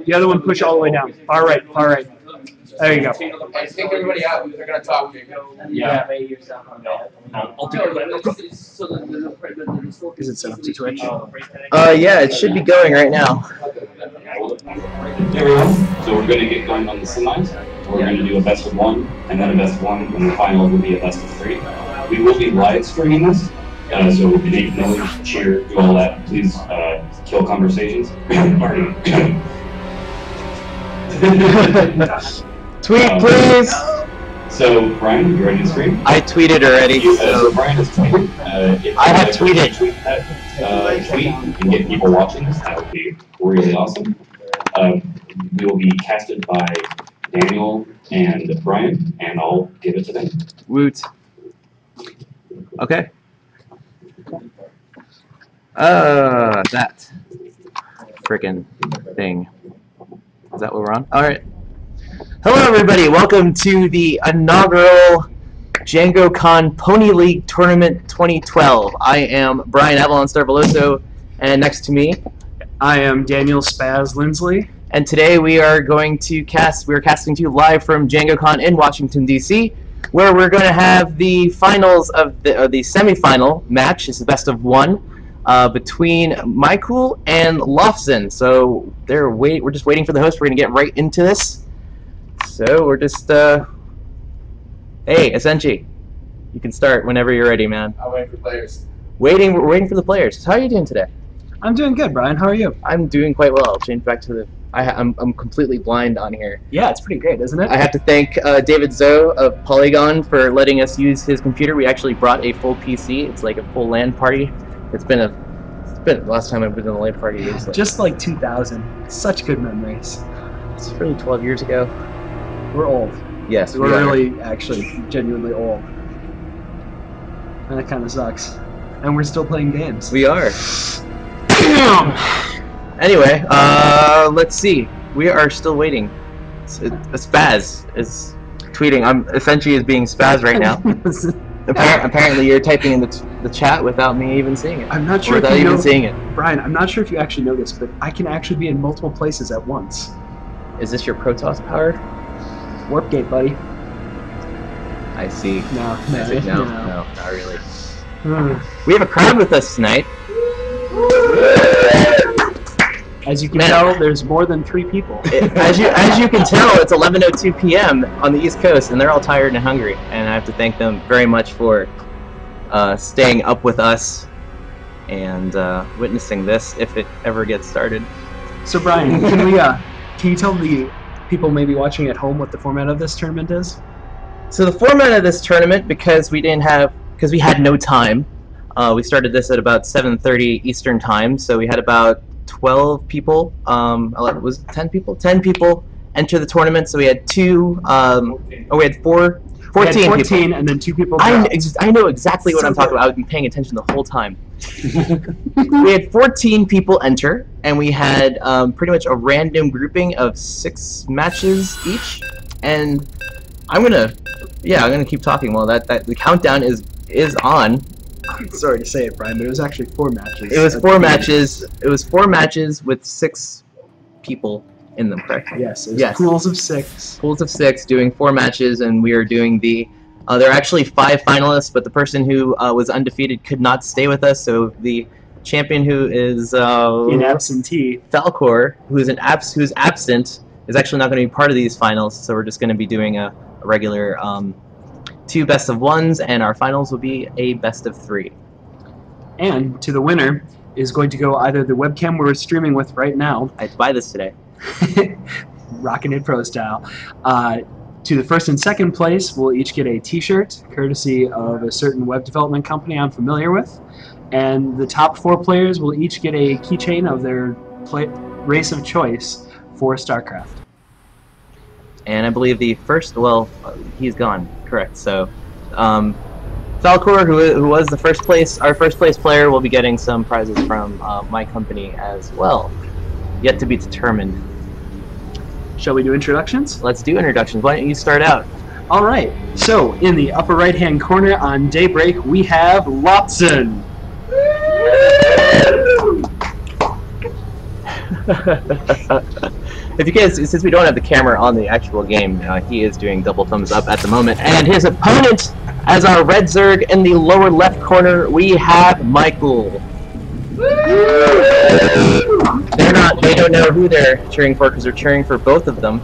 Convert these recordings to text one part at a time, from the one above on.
The other one push all the way down. Far right, far right. There you go. Hey, take everybody out because they're going to talk to you. Yeah. Is it set up to Twitch? Yeah, it should be going right now. There we go. So we're going to get going on the semis. We're going to do a best of one, and then a best of one, and the final will be a best of three. We will be live streaming this, so make noise, cheer, do all that. Please kill conversations. Tweet, please! So, Brian, you ready to stream? I tweeted already. So Brian has tweeted. I have tweeted. Tweet and get people watching this. That would be really awesome. We will be casted by Daniel and Brian, and I'll give it to them. Woot. Okay. That frickin' thing. Is that what we're on? Alright. Hello everybody, welcome to the inaugural DjangoCon Ponyleague Tournament 2012. I am Brian Avalonstar Veloso, and next to me, I am Daniel Spaz Lindsley. and today we are going to we're casting to you live from DjangoCon in Washington, D.C., where we're going to have the finals of the semi-final match. It's the best of one between Michael and Lofson. So we're just waiting for the host. We're going to get right into this. So we're just hey, Essenchi, you can start whenever you're ready, man. I'll wait for players. We're waiting for the players. How are you doing today? I'm doing good, Brian. How are you? I'm doing quite well. I'll change back to the. I'm completely blind on here. Yeah, it's pretty great, isn't it? I have to thank David Zoe of Polygon for letting us use his computer. We actually brought a full PC. It's like a full LAN party. It's been the last time I've been in a LAN party. It was like, Just like 2000. Such good memories. it's really 12 years ago. We're old. Yes, we We're are. really, actually, genuinely old. And that kind of sucks. And we're still playing games. We are. Anyway, let's see. We are still waiting. Spaz is tweeting. Essentially is being Spaz right now. Apparently, you're typing in the chat without me even seeing it. I'm not sure or if without you even know, seeing it. Brian, I'm not sure if you actually know this, but I can actually be in multiple places at once. Is this your Protoss powered? Warp gate, buddy. I see. No, I see. No, no. not really. Hmm. We have a crowd with us tonight. As you can Man. tell, there's more than 3 people. As you can tell, it's 11:02 p.m. on the East Coast, and they're all tired and hungry. And I have to thank them very much for staying up with us and witnessing this if it ever gets started. So, Brian, can you tell the people maybe watching at home what the format of this tournament is? So the format of this tournament, because we had no time, we started this at about 7:30 Eastern time. So we had about 12 people. Was it 10 people? 10 people enter the tournament. So we had we had 14 14 people. and then 2 people. I know exactly what I'm talking about. I've been paying attention the whole time. We had 14 people enter, and we had pretty much a random grouping of 6 matches each. And I'm gonna keep talking while the countdown is on. I'm sorry to say it, Brian, but it was actually 4 matches. It was 4 matches. It was 4 matches with 6 people in them, correct? Yes, it was Yes. pools of 6. Pools of 6 doing 4 matches, and we are doing the. There are actually 5 finalists, but the person who was undefeated could not stay with us. So the champion, who is In absentee. Falcor, who's absent, is actually not going to be part of these finals. So we're just going to be doing a regular 2 best of 1s, and our finals will be a best of 3. And to the winner is going to go either the webcam we're streaming with right now, I had to buy this today. rocking it pro style. To the first and second place, we'll each get a t-shirt, courtesy of a certain web development company I'm familiar with. And the top 4 players will each get a keychain of their race of choice for StarCraft. And I believe the first, he's gone, correct. So, Falcor, who was our first place player, will be getting some prizes from my company as well. Yet to be determined. Shall we do introductions? Let's do introductions. Why don't you start out? All right. So, in the upper right-hand corner on Daybreak, we have Lofson. If you guys, since we don't have the camera on the actual game, he is doing double thumbs up at the moment. And his opponent, as our red Zerg in the lower left corner, we have Michael. They don't know who they're cheering for because they're cheering for both of them.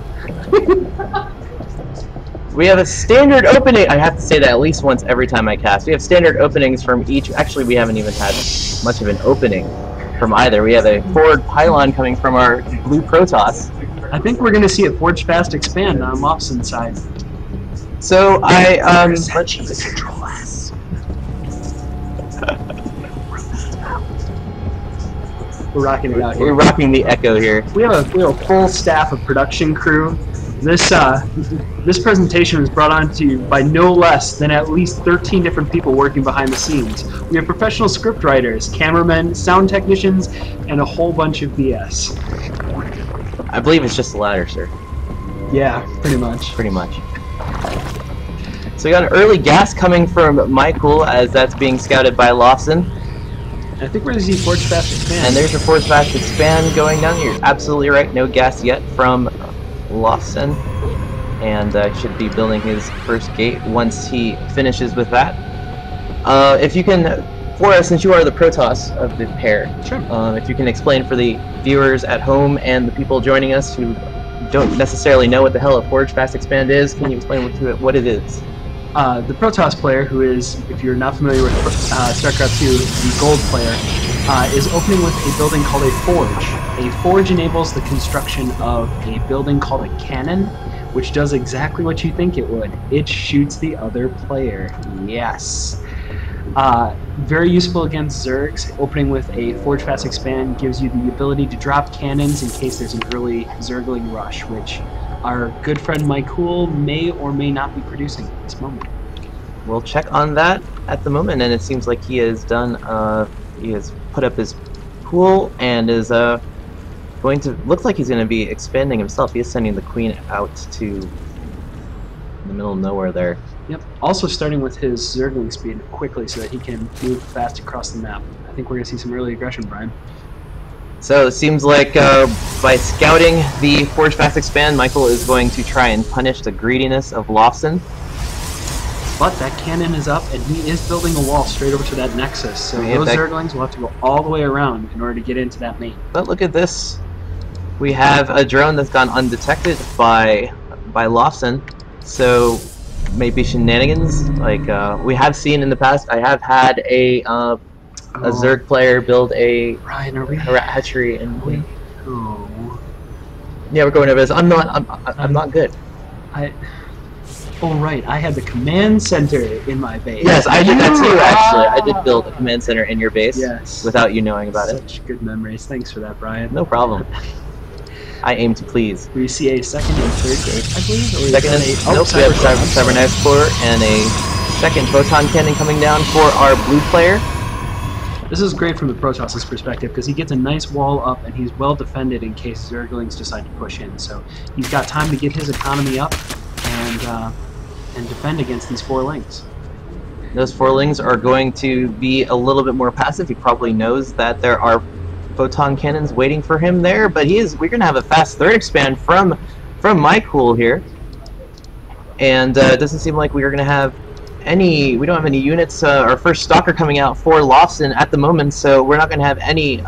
We have a standard opening. I have to say that at least once every time I cast. We have standard openings from each. Actually, we haven't even had much of an opening from either. We have a forward pylon coming from our blue Protoss. I think we're going to see a Forge Fast expand on Lofson's side. So We're rocking it out here. We're rocking the echo here. We have a full staff of production crew. This presentation was brought on to you by no less than at least 13 different people working behind the scenes. We have professional script writers, cameramen, sound technicians, and a whole bunch of BS. I believe it's just the latter, sir. Yeah, pretty much. Pretty much. So we got an early gas coming from Michael as that's being scouted by Lawson. I think we're going to see Forge Fast expand. And there's your Forge Fast expand going down. You're absolutely right. No gas yet from Lawson. And should be building his first gate once he finishes with that. If you can, for us, since you are the Protoss of the pair, sure. If you can explain for the viewers at home and the people joining us who don't necessarily know what the hell a Forge Fast expand is, can you explain what it is? The Protoss player, who is, if you're not familiar with StarCraft 2, the gold player, is opening with a building called a Forge. A Forge enables the construction of a building called a cannon, which does exactly what you think it would. It shoots the other player. Yes. Very useful against Zergs. Opening with a Forge Fast Expand gives you the ability to drop cannons in case there's an early Zergling rush, which our good friend Michael may or may not be producing at this moment. We'll check on that at the moment, and it seems like he has done. He has put up his pool and is going to. Looks like he's going to be expanding himself. He is sending the queen out to the middle of nowhere there. Yep. Also starting with his Zergling speed quickly so that he can move fast across the map. I think we're going to see some early aggression, Brian. So it seems like by scouting the Forge Fast Expand, Michael is going to try and punish the greediness of Lawson. But that cannon is up, and he is building a wall straight over to that nexus. So those Zerglings will have to go all the way around in order to get into that main. But look at this. We have a drone that's gone undetected by Lawson. So maybe shenanigans, like we have seen in the past. I have had a Zerg player build a hatchery, and yeah, we're going over this. I'm not good. Oh right, I had the command center in my base. Yes, I did that too. Actually, I did build a command center in your base. Yes. Without you knowing about it. Such good memories. Thanks for that, Brian. No problem. I aim to please. We see a second and third gate, I believe. Or second and nope, we have Cyberknife Explorer and a second photon cannon coming down for our blue player. This is great from the Protoss' perspective because he gets a nice wall up and he's well defended in case Zerglings decide to push in. So he's got time to get his economy up and defend against these four lings. Those four lings are going to be a little bit more passive. He probably knows that there are photon cannons waiting for him there, but we're going to have a fast third expand from Michael here. And it doesn't seem like we are going to have we don't have any units. Our first stalker coming out for Lawson at the moment, so we're not going to have any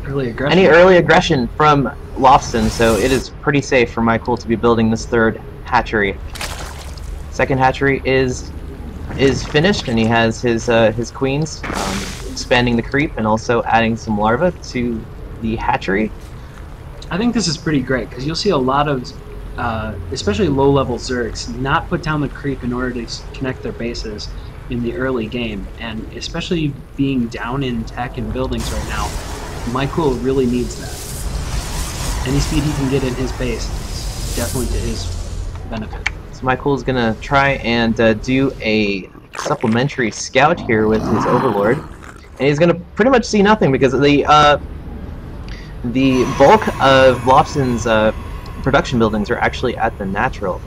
early aggression from Lawson, so it is pretty safe for Michael to be building this third hatchery. Second hatchery is finished, and he has his queens expanding the creep and also adding some larvae to the hatchery. I think this is pretty great because you'll see a lot of especially low-level Zergs not put down the creep in order to connect their bases in the early game, and especially being down in tech and buildings right now, Michael really needs that. Any speed he can get in his base is definitely to his benefit. So Michael's gonna try and do a supplementary scout here with his Overlord, and he's gonna pretty much see nothing because the bulk of Lawson's production buildings are actually at the natural.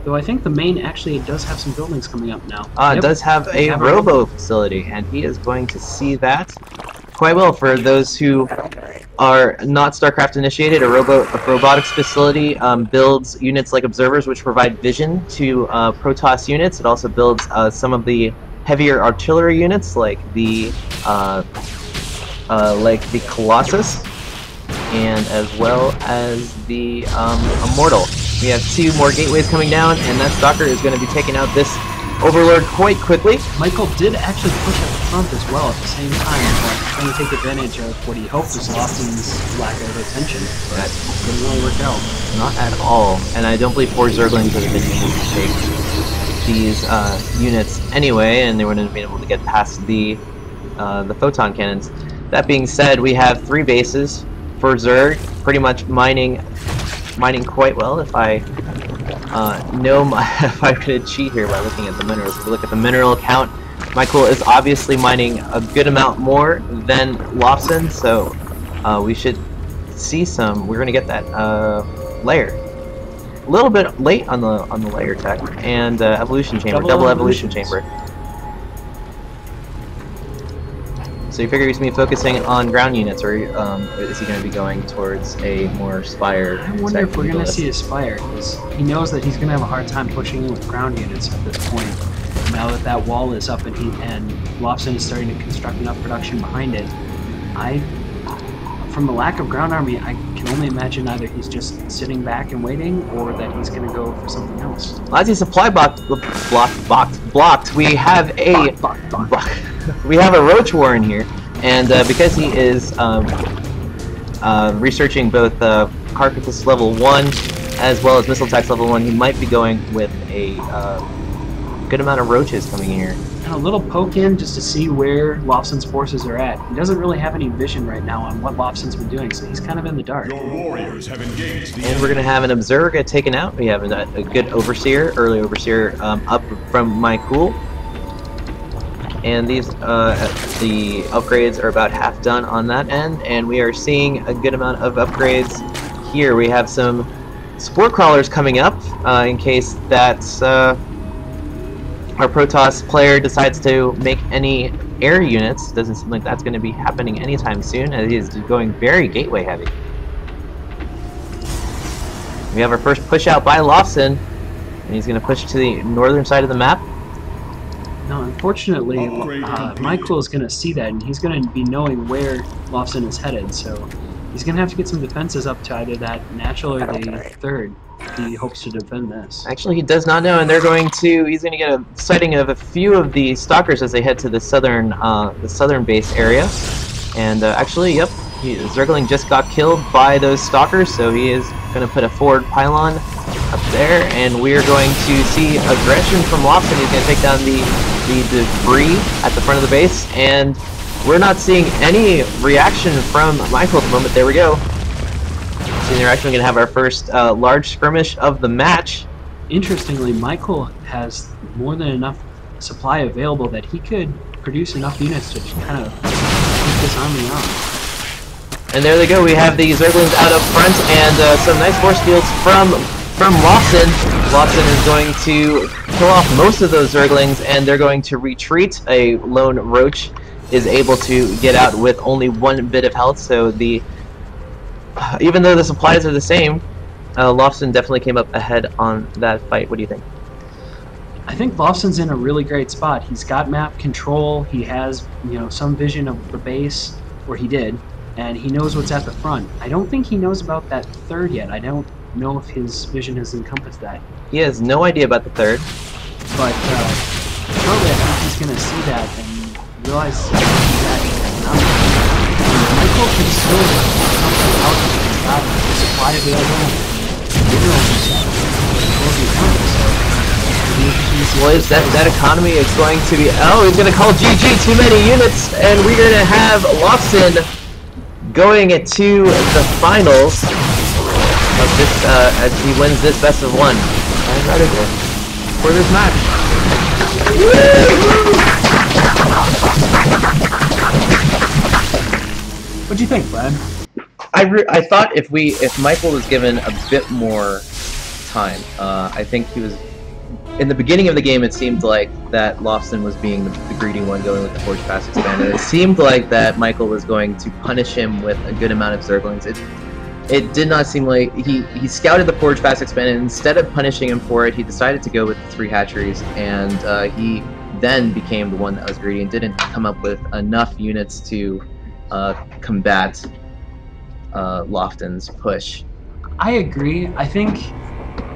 Though I think the main actually does have some buildings coming up now. It does have a robo facility, and he is going to see that quite well. For those who are not StarCraft initiated, a robotics facility builds units like observers, which provide vision to Protoss units. It also builds some of the heavier artillery units, like the Colossus, and as well as the Immortal. We have 2 more gateways coming down, and that Stalker is going to be taking out this Overlord quite quickly. Michael did actually push at the front as well at the same time, trying to take advantage of what he hoped was Lawson's lack of attention. But that didn't really work out. Not at all. And I don't believe 4 Zerglings would have been able to take these units anyway, and they wouldn't have been able to get past the photon cannons. That being said, we have 3 bases for Zerg, pretty much mining quite well. If I if I could cheat here by looking at the minerals. If we look at the mineral count, Michael is obviously mining a good amount more than Lawson, so we should see some. We're gonna get that layer. A little bit late on the layer tech and evolution chamber, double evolution chamber. So you figure he's going to be focusing on ground units, or is he going to be going towards a more Spire? I wonder if we're going to see a Spire, because he knows that he's going to have a hard time pushing in with ground units at this point. Now that that wall is up and Lawson is starting to construct enough production behind it, from the lack of ground army, I can only imagine either he's just sitting back and waiting, or that he's going to go for something else. As he's supply blocked, we have a we have a Roach Warren here, and because he is researching both Carcass level 1 as well as Missile Tax level 1, he might be going with a good amount of Roaches coming in here. And a little poke in just to see where Lawson's forces are at. He doesn't really have any vision right now on what Lawson's been doing, so he's kind of in the dark. Your warriors have engaged the And we're going to have an Observer get taken out. We have a good Overseer, early Overseer up from my cool. And these the upgrades are about half done on that end, and we are seeing a good amount of upgrades here. We have some Spore Crawlers coming up in case that's our Protoss player decides to make any air units. Doesn't seem like that's going to be happening anytime soon, as he is going very gateway heavy. We have our first push out by Lawson, and he's going to push to the northern side of the map. No, unfortunately, Michael is going to see that, and he's going to be knowing where Lawson is headed, so he's going to have to get some defenses up to either that natural or the third if he hopes to defend this. Actually, he does not know, and he's going to get a sighting of a few of the Stalkers as they head to the southern base area. And actually, yep, Zergling just got killed by those Stalkers, so he is going to put a forward pylon up there, and we are going to see aggression from Lawson. He's going to take down the debris at the front of the base, and we're not seeing any reaction from Michael at the moment. There we go. So we're actually going to have our first large skirmish of the match. Interestingly, Michael has more than enough supply available that he could produce enough units to just kind of keep this army on. And there they go. We have the Zerglings out up front, and some nice force fields from Lawson. Lawson is going to kill off most of those Zerglings, and they're going to retreat. A lone Roach is able to get out with only 1 bit of health, so even though the supplies are the same, Lawson definitely came up ahead on that fight. What do you think? I think Lawson's in a really great spot. He's got map control. He has, some vision of the base, or he did, and he knows what's at the front. I don't think he knows about that third yet. I don't know if his vision has encompassed that. He has no idea about the third. But shortly I think he's going to see that and realize that Michael can still get something out of it. He's got the supply available, minerals and stuff. Controls the economy, so well, that economy is going to be... Oh, he's going to call GG, too many units, and we're going to have Lawson going to the finals of this, as he wins this best of 1. I'm ready for this match. What'd you think, Brad? I thought if Michael was given a bit more time, I think he was in the beginning of the game, it seemed like that Lofton was being the greedy one, going with the Forge Pass Expand, and it seemed like that Michael was going to punish him with a good amount of Zerglings. It did not seem like he scouted the Forge Pass Expand, and instead of punishing him for it, he decided to go with the 3 hatcheries, and he then became the one that was greedy and didn't come up with enough units to combat Lofton's push. I agree. I think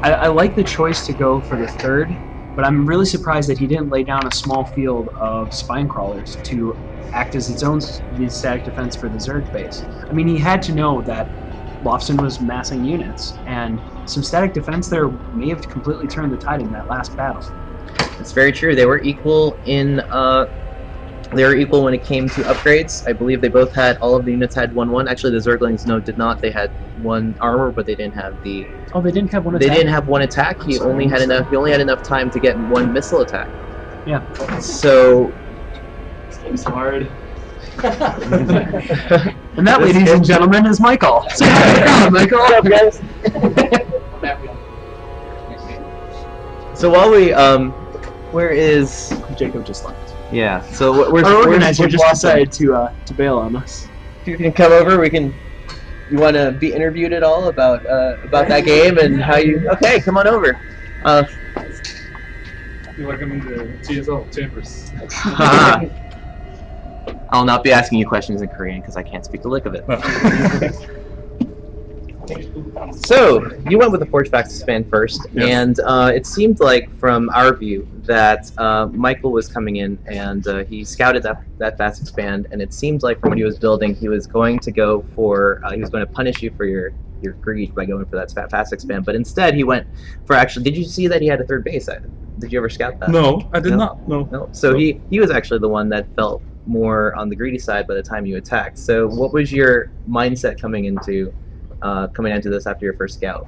I like the choice to go for the 3rd, but I'm really surprised that he didn't lay down a small field of spine crawlers to act as its own static defense for the Zerg base. I mean, he had to know that Lofton was massing units, and some static defense there may have completely turned the tide in that last battle. It's very true. They were equal in. They were equal when it came to upgrades. I believe they both had, all of the units had 1/1. Actually, the Zerglings did not. They had 1 armor, but they didn't have the. Oh, they didn't have 1 attack. They didn't have 1 attack. He only had enough. He only had enough time to get 1 missile attack. Yeah. So. This game's hard. And that, ladies and gentlemen, is Michael. Say hi, Michael. What's up, guys? So while we where is Jacob just left. Yeah. So we're Our organizer just decided to bail on us. If you can come over, we can. You want to be interviewed at all about that game and how you? Okay, come on over. You're welcome into GSL chambers. I'll not be asking you questions in Korean because I can't speak the lick of it. So you went with the Forge Pass Expand first, Yes. and it seemed like from our view that Michael was coming in and he scouted that Fast Expand, and it seemed like from what he was building, he was going to go for he was going to punish you for your greed by going for that Fast Expand, but instead he went for actually. Did you see that he had a 3rd base? Did you ever scout that? No, I did No? not. No. No. So he was actually the one that felt more on the greedy side by the time you attacked. So what was your mindset coming into this after your first scout?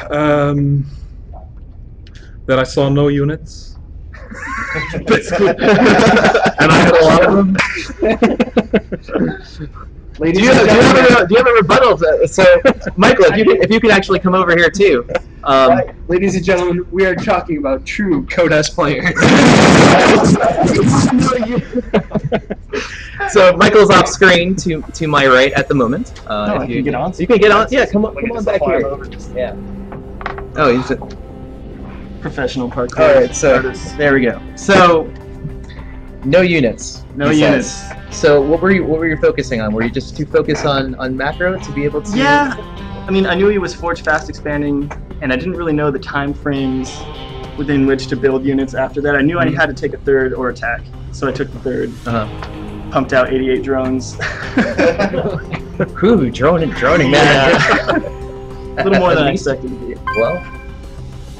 That I saw no units. Basically. And I had a lot of them. Do you have a rebuttal? So, Michael, if you could actually come over here too. Ladies and gentlemen, we are talking about true Codas players. So Michael's off screen to my right at the moment. I can get on? You can get on. Yeah, come on back here. Yeah. Oh, he's a Professional parkour. All right, so there we go. So no units. No he units. says. So what were you focusing on? Were you just too focused on macro to be able to? Yeah, I mean, I knew he was Forge Fast Expanding, and I didn't really know the time frames within which to build units after that. I knew I had to take a 3rd or attack, so I took the 3rd. Pumped out 88 drones. Ooh, droning, man. A little more than I expected to be. Well,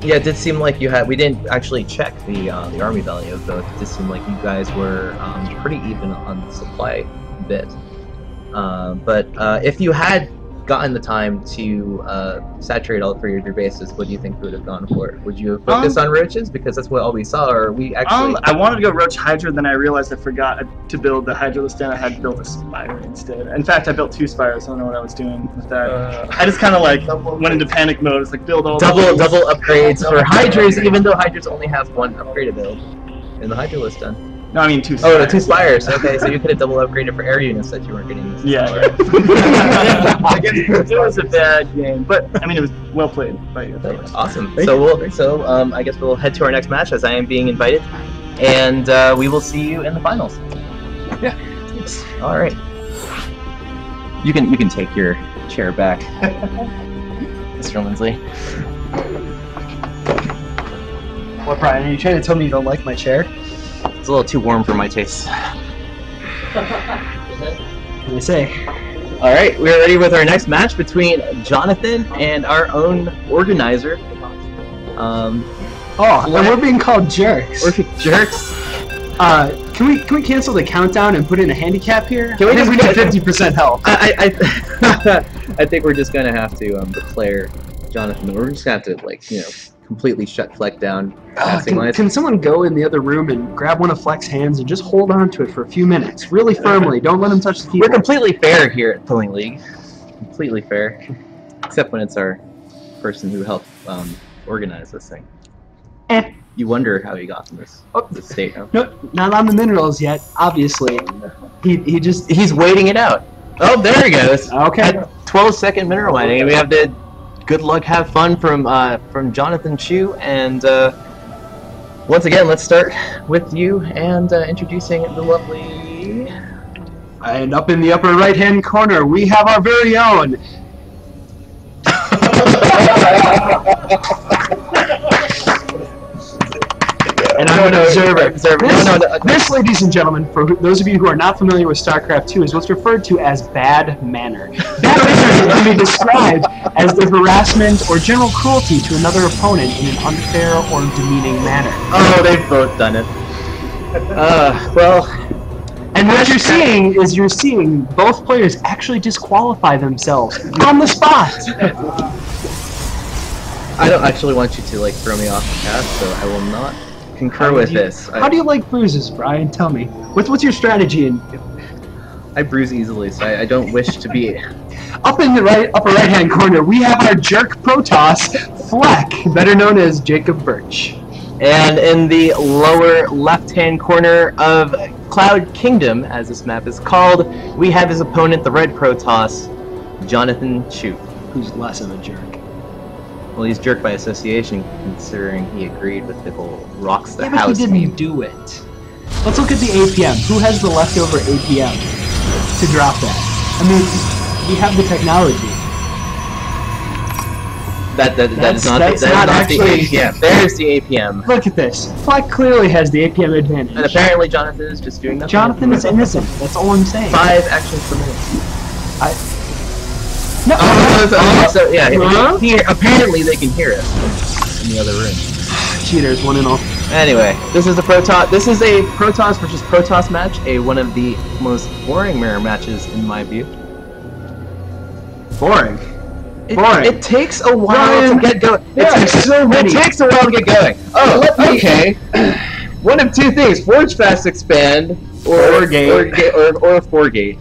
yeah, it did seem like you had. We didn't actually check the army value of both. It did seem like you guys were pretty even on the supply bit. But if you had gotten the time to saturate all 3 of your bases, what do you think you would have gone for? Would you have focused on roaches because that's what all we saw, or we actually? I wanted to go Roach Hydra, then I realized I forgot to build the Hydralistan. I had built a Spire instead. In fact, I built 2 Spires. I don't know what I was doing with that. I just kind of like went into panic mode. It's like build all double upgrades for Hydras, even though Hydras only have 1 upgrade available in the Hydralistan. No, I mean 2 Spires. Oh, the 2 Spires. Okay, so you could have double upgraded for air units that you weren't getting. Yeah. It was a bad game, but I mean it was well played by you. Awesome. So I guess we'll head to our next match as I am being invited, and we will see you in the finals. Yeah. All right. You can take your chair back, Mr. Lindsley. What, Brian? Are you trying to tell me you don't like my chair? It's a little too warm for my taste. What do you say? All right, we're ready with our next match between Jonathan and our own organizer. And we're being called jerks. We're jerks. Can we cancel the countdown and put in a handicap here? Can we just need 50% health? I think we're just gonna have to declare Jonathan. We're just gonna have to completely shut Fleck down. Can someone go in the other room and grab one of Fleck's hands and just hold on to it for a few minutes, really firmly? Don't let him touch the keyboard. We're completely fair here at Ponyleague. Completely fair, except when it's our person who helped organize this thing. You wonder how he got in this, Oh. this state. Huh? No, not on the minerals yet. Obviously, He's waiting it out. Oh, there he goes. Okay. At 12-second mineral mining, and we have the good luck, have fun from Jonathan Chu, and once again, let's start with you and introducing the lovely. And up in the upper right-hand corner, we have our very own. And I'm an observer. This, ladies and gentlemen, for those of you who are not familiar with StarCraft 2, is what's referred to as bad manner. Bad manner can be described as the harassment or general cruelty to another opponent in an unfair or demeaning manner. Oh, they've both done it. Well, and what you're seeing both players actually disqualify themselves on the spot. I don't actually want you to like throw me off the cast, so I will not concur with this. How do you like bruises, Brian? Tell me. What's your strategy? I bruise easily, so I don't wish to be. Up in the upper right-hand corner, we have our jerk Protoss, Fleck, better known as Jacob Birch. And in the lower left-hand corner of Cloud Kingdom, as this map is called, we have his opponent, the red Protoss, Jonathan Chu. Who's less of a jerk? Well, he's jerk by association, considering he agreed with the whole rocks the Yeah, but house. he didn't do it. Let's look at the APM. Who has the leftover APM to drop that? I mean, we have the technology. That is not that's the not actually the APM. There's the APM. Look at this. Fleck clearly has the APM advantage. And apparently Jonathan is just doing nothing. Jonathan is innocent. That's all I'm saying. 5 actions per minute. No. So yeah, Huh? apparently they can hear us in the other room. Cheaters, one and all. Anyway, this is a Protoss. This is a Protoss versus Protoss match. One of the most boring mirror matches in my view. Boring. It takes a while Ryan, to get going. there are so many. It takes a while to get going. Oh, okay. One of two things: Forge Fast Expand, or 4-gate.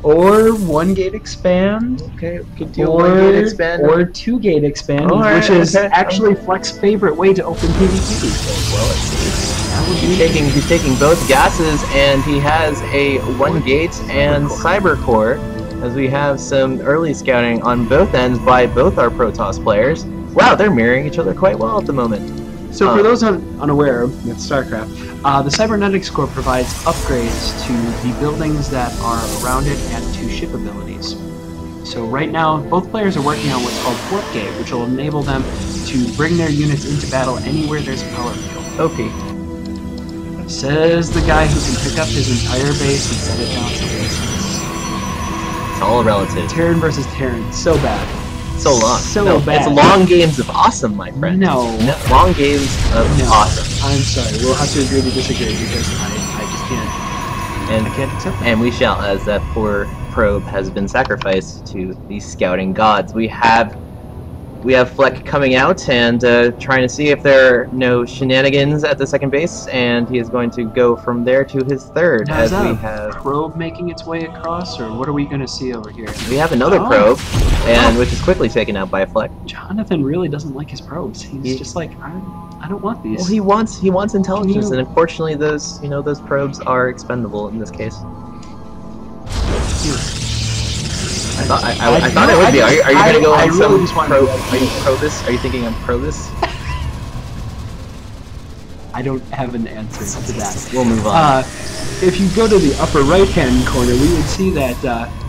Or 1-gate expand. Okay, we could do 1-gate expand. Or 2-gate expand, Alright, which is okay. actually Fleck's favorite way to open PvP these days. Well, he's taking both gases, and he has a 1-gate and cyber core, as we have some early scouting on both ends by both our Protoss players. Wow, they're mirroring each other quite well at the moment. So for those unaware with StarCraft, the cybernetics core provides upgrades to the buildings that are around it and to ship abilities. So right now, both players are working on what's called Flip Gate, which will enable them to bring their units into battle anywhere there's a power field. Okay. Says the guy who can pick up his entire base and set it down to bases. It's all relative. Terran versus Terran, so bad. So long. So no, bad. It's long games of awesome, my friend. No. Long games of awesome. I'm sorry, we'll have to agree to disagree because I just can't. I can't accept that. And we shall, as that poor probe has been sacrificed to the scouting gods. We have Fleck coming out and trying to see if there are no shenanigans at the second base, and he is going to go from there to his third. Now, as is that we a have probe making its way across, or what are we going to see over here? we have another Oh. probe, and which is quickly taken out by Fleck. Jonathan really doesn't like his probes. He's just like, I don't want these. Well, he wants intelligence, and unfortunately, those probes are expendable in this case. I thought it would be. Are you going to go on some probe? Are you probus? Are you thinking I'm probus? I don't have an answer to that. We'll move on. If you go to the upper right-hand corner, we would see that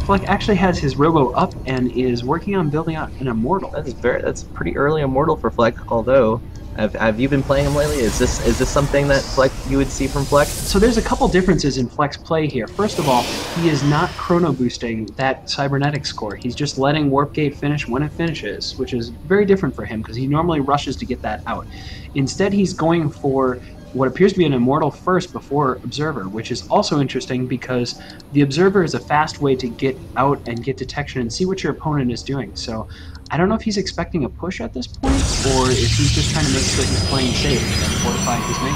Fleck actually has his robo up and is working on building out an immortal. That's pretty early immortal for Fleck. Although, have you been playing him lately? Is this something that Fleck you would see from Fleck? So there's a couple differences in Fleck's play here. First of all, he is not chrono boosting that cybernetic score. He's just letting Warp Gate finish when it finishes, which is very different for him because he normally rushes to get that out. Instead, he's going for what appears to be an immortal first before Observer, which is also interesting because the Observer is a fast way to get out and get detection and see what your opponent is doing. So I don't know if he's expecting a push at this point, or if he's just trying to make sure he's playing safe and fortifying his main.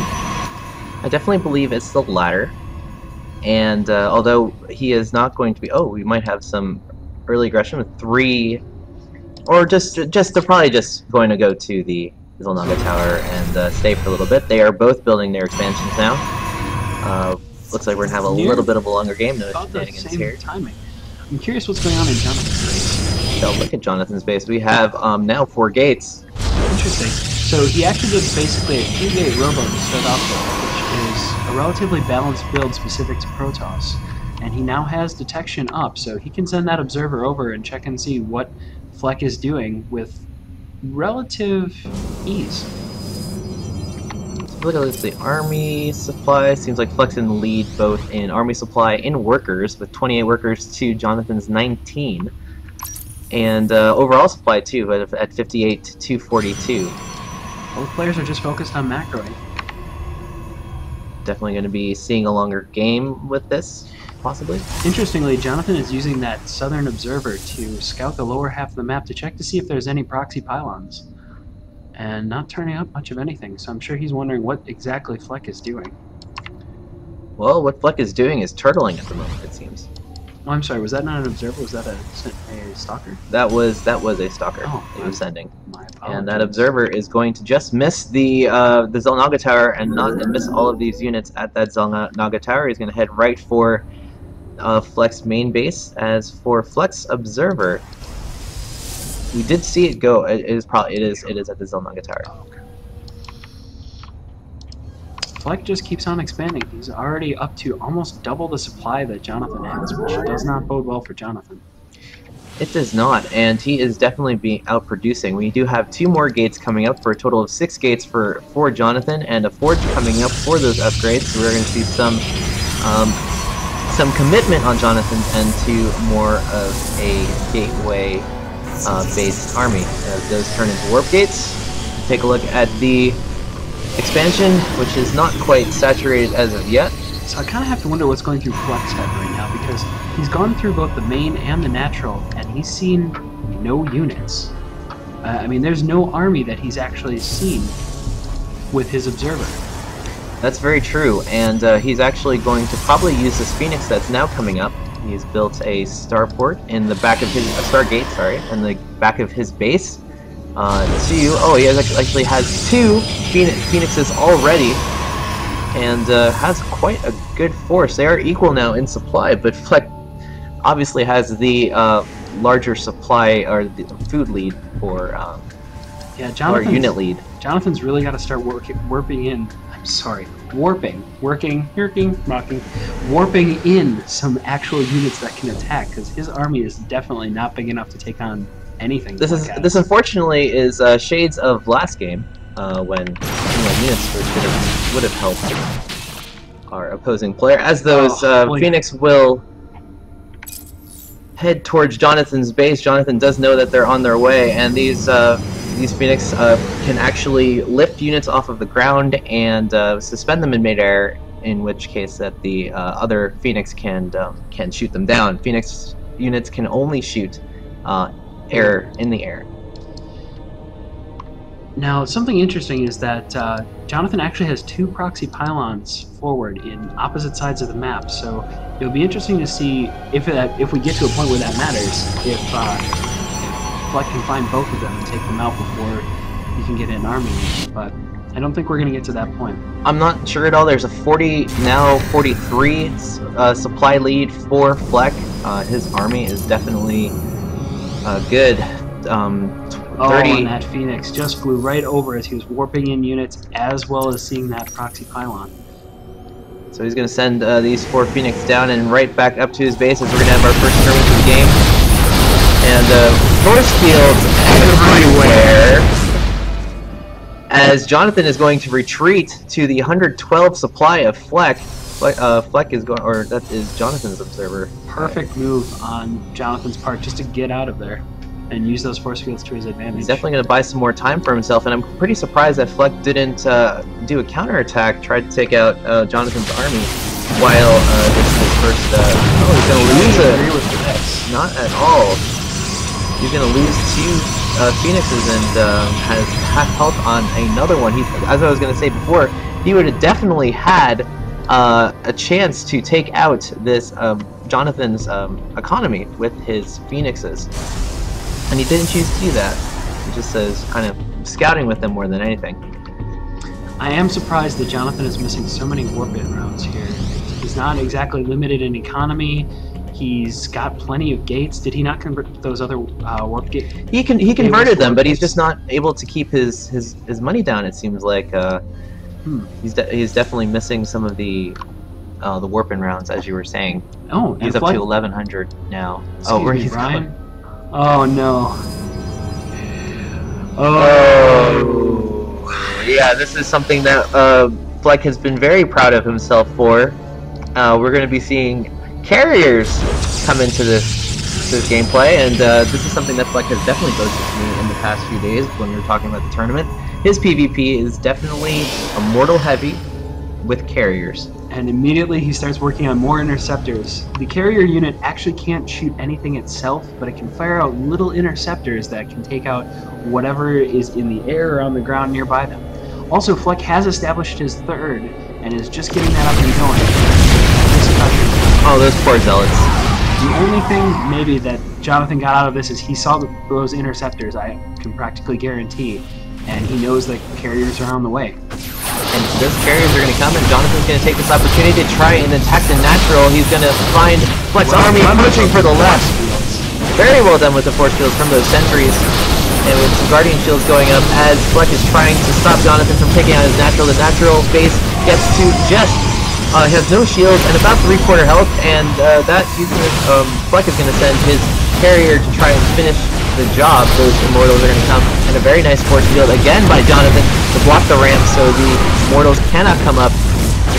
I definitely believe it's the latter. And although he is not going to be, we might have some early aggression with 3, or they're probably just going to go to the Zelnaga Tower and stay for a little bit. They are both building their expansions now. Looks like we're gonna have a little bit of a longer game. No About the shenanigans same here. timing. I'm curious what's going on in Jonathan's base. So look at Jonathan's base. We have now 4 gates. Interesting. So he actually did basically a 3-gate robo to start off with, which is a relatively balanced build specific to Protoss. And he now has detection up, so he can send that observer over and check and see what Fleck is doing with relative ease. Look at the army supply. Seems like Fleck's in the lead both in army supply and workers, with 28 workers to Jonathan's 19. And overall supply too, at 58 to 242. Both players are just focused on macroing. Definitely going to be seeing a longer game with this, possibly. Interestingly, Jonathan is using that southern observer to scout the lower half of the map to check to see if there's any proxy pylons. And not turning up much of anything, so I'm sure he's wondering what exactly Fleck is doing. Well, what Fleck is doing is turtling at the moment, it seems. Oh, I'm sorry, was that not an observer? Was that a stalker? That was a stalker Oh, he was sending. My apologies. And that observer is going to just miss the Zelnaga Tower and miss all of these units at that Zelnaga Tower. He's going to head right for Fleck's main base. As for Fleck's observer, we did see it go. It is at the Zelnaga Tower. Oh, okay. Fleck just keeps on expanding. He's already up to almost double the supply that Jonathan has, which does not bode well for Jonathan. It does not, and he is definitely being outproducing. We do have 2 more gates coming up for a total of 6 gates for Jonathan, and a forge coming up for those upgrades. So we're going to see some commitment on Jonathan's end to more of a gateway based army. Those turn into warp gates. Take a look at the expansion, which is not quite saturated as of yet. So I kind of have to wonder what's going through Fleck's head right now, because he's gone through both the main and the natural, and he's seen no units. I mean, there's no army that he's actually seen with his observer. That's very true, and he's actually going to probably use this Phoenix that's now coming up. He's built a starport in the back of his Stargate, sorry, in the back of his base. He actually has 2 Phoenixes already, and has quite a good force. They are equal now in supply, but Fleck obviously has the larger supply, or the food lead, or unit lead. Jonathan's really got to start warping in some actual units that can attack, because his army is definitely not big enough to take on anything. This unfortunately is shades of last game, when units would have helped our opposing player, as those Phoenix will head towards Jonathan's base. Jonathan does know that they're on their way, and these Phoenix can actually lift units off of the ground and suspend them in midair, in which case that the other Phoenix can shoot them down. Phoenix units can only shoot air in the air. Now, something interesting is that Jonathan actually has 2 proxy pylons forward in opposite sides of the map, so it'll be interesting to see if we get to a point where that matters, if Fleck can find both of them and take them out before he can get an army. But I don't think we're going to get to that point. I'm not sure at all. There's a 43 supply lead for Fleck. His army is definitely good. 30. And that Phoenix just flew right over as he was warping in units, as well as seeing that proxy pylon. So he's going to send these 4 Phoenix down and right back up to his base, as we're going to have our first skirmish of the game. And force fields everywhere, as Jonathan is going to retreat to the 112 supply of Fleck. Fleck is going, or that is Jonathan's observer. Perfect move on Jonathan's part, just to get out of there and use those force fields to his advantage. He's definitely going to buy some more time for himself, and I'm pretty surprised that Fleck didn't do a counterattack, try to take out Jonathan's army, while this is his first... he's going to lose it. Not at all. He's going to lose 2 Phoenixes and has half health on another one. As I was going to say before, he would have definitely had a chance to take out this Jonathan's economy with his Phoenixes. And he didn't choose to do that. He just says kind of scouting with them more than anything. I am surprised that Jonathan is missing so many warp-in rounds here. He's not exactly limited in economy. He's got plenty of gates. Did he not convert those other warp gates? He converted them, but he's just not able to keep his money down. It seems like he's definitely missing some of the warp-in rounds, as you were saying. Oh, he's up to 1100 now. Excuse where me, he's Brian? going? Oh no. Oh. Yeah, this is something that Fleck has been very proud of himself for. We're going to be seeing carriers come into this gameplay, and this is something that Fleck has definitely boasted to me in the past few days when we were talking about the tournament. His PvP is definitely immortal heavy with carriers. And immediately he starts working on more interceptors. The carrier unit actually can't shoot anything itself, but it can fire out little interceptors that can take out whatever is in the air or on the ground nearby them. Also, Fleck has established his third, and is just getting that up and going. Oh, those poor zealots. The only thing maybe that Jonathan got out of this is he saw those interceptors, I can practically guarantee, and he knows that carriers are on the way. And those carriers are going to come, and Jonathan's going to take this opportunity to try and attack the natural. He's going to find Fleck's army pushing for the left. Very well done with the force fields from those sentries. And with some guardian shields going up as Fleck is trying to stop Jonathan from taking out his natural. The natural base gets to just has no shields and about 3/4 health, and Fleck is going to send his carrier to try and finish the job. Those immortals are going to come, and a very nice force field again by Jonathan to block the ramp so the immortals cannot come up.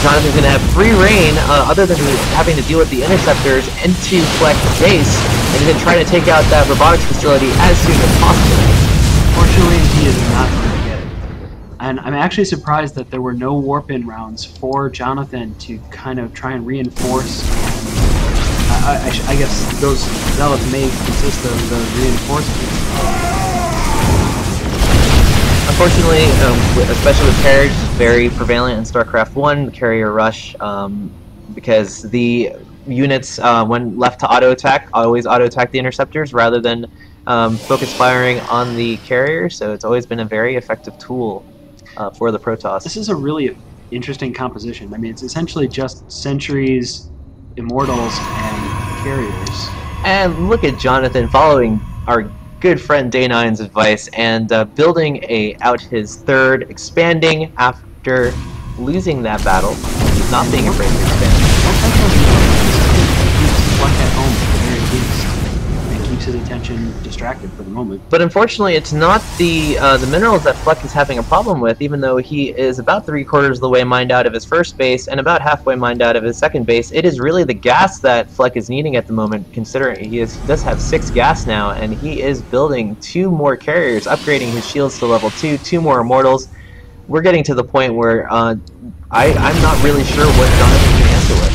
Jonathan's going to have free reign, other than having to deal with the interceptors, into Fleck's base, and then try to take out that robotics facility as soon as possible. Fortunately, he is not going to get it. And I'm actually surprised that there were no warp-in rounds for Jonathan to kind of try and reinforce. I guess those zealots may consist of the reinforcements. Unfortunately, especially with carriers, it's very prevalent in StarCraft 1, the carrier rush, because the units, when left to auto-attack, always auto-attack the interceptors rather than focus firing on the carrier, so it's always been a very effective tool for the Protoss. This is a really interesting composition. I mean, it's essentially just sentries, immortals, and carriers. And look at Jonathan following our good friend Day9's advice and building out his third, expanding after losing that battle, not being afraid to expand. Keeps his attention distracted for the moment. But unfortunately, it's not the minerals that Fleck is having a problem with, even though he is about 3/4 of the way mined out of his first base and about halfway mined out of his second base. It is really the gas that Fleck is needing at the moment, considering he does have 6 gas now, and he is building 2 more carriers, upgrading his shields to level 2, 2 more immortals. We're getting to the point where I'm not really sure what Jonathan can answer with.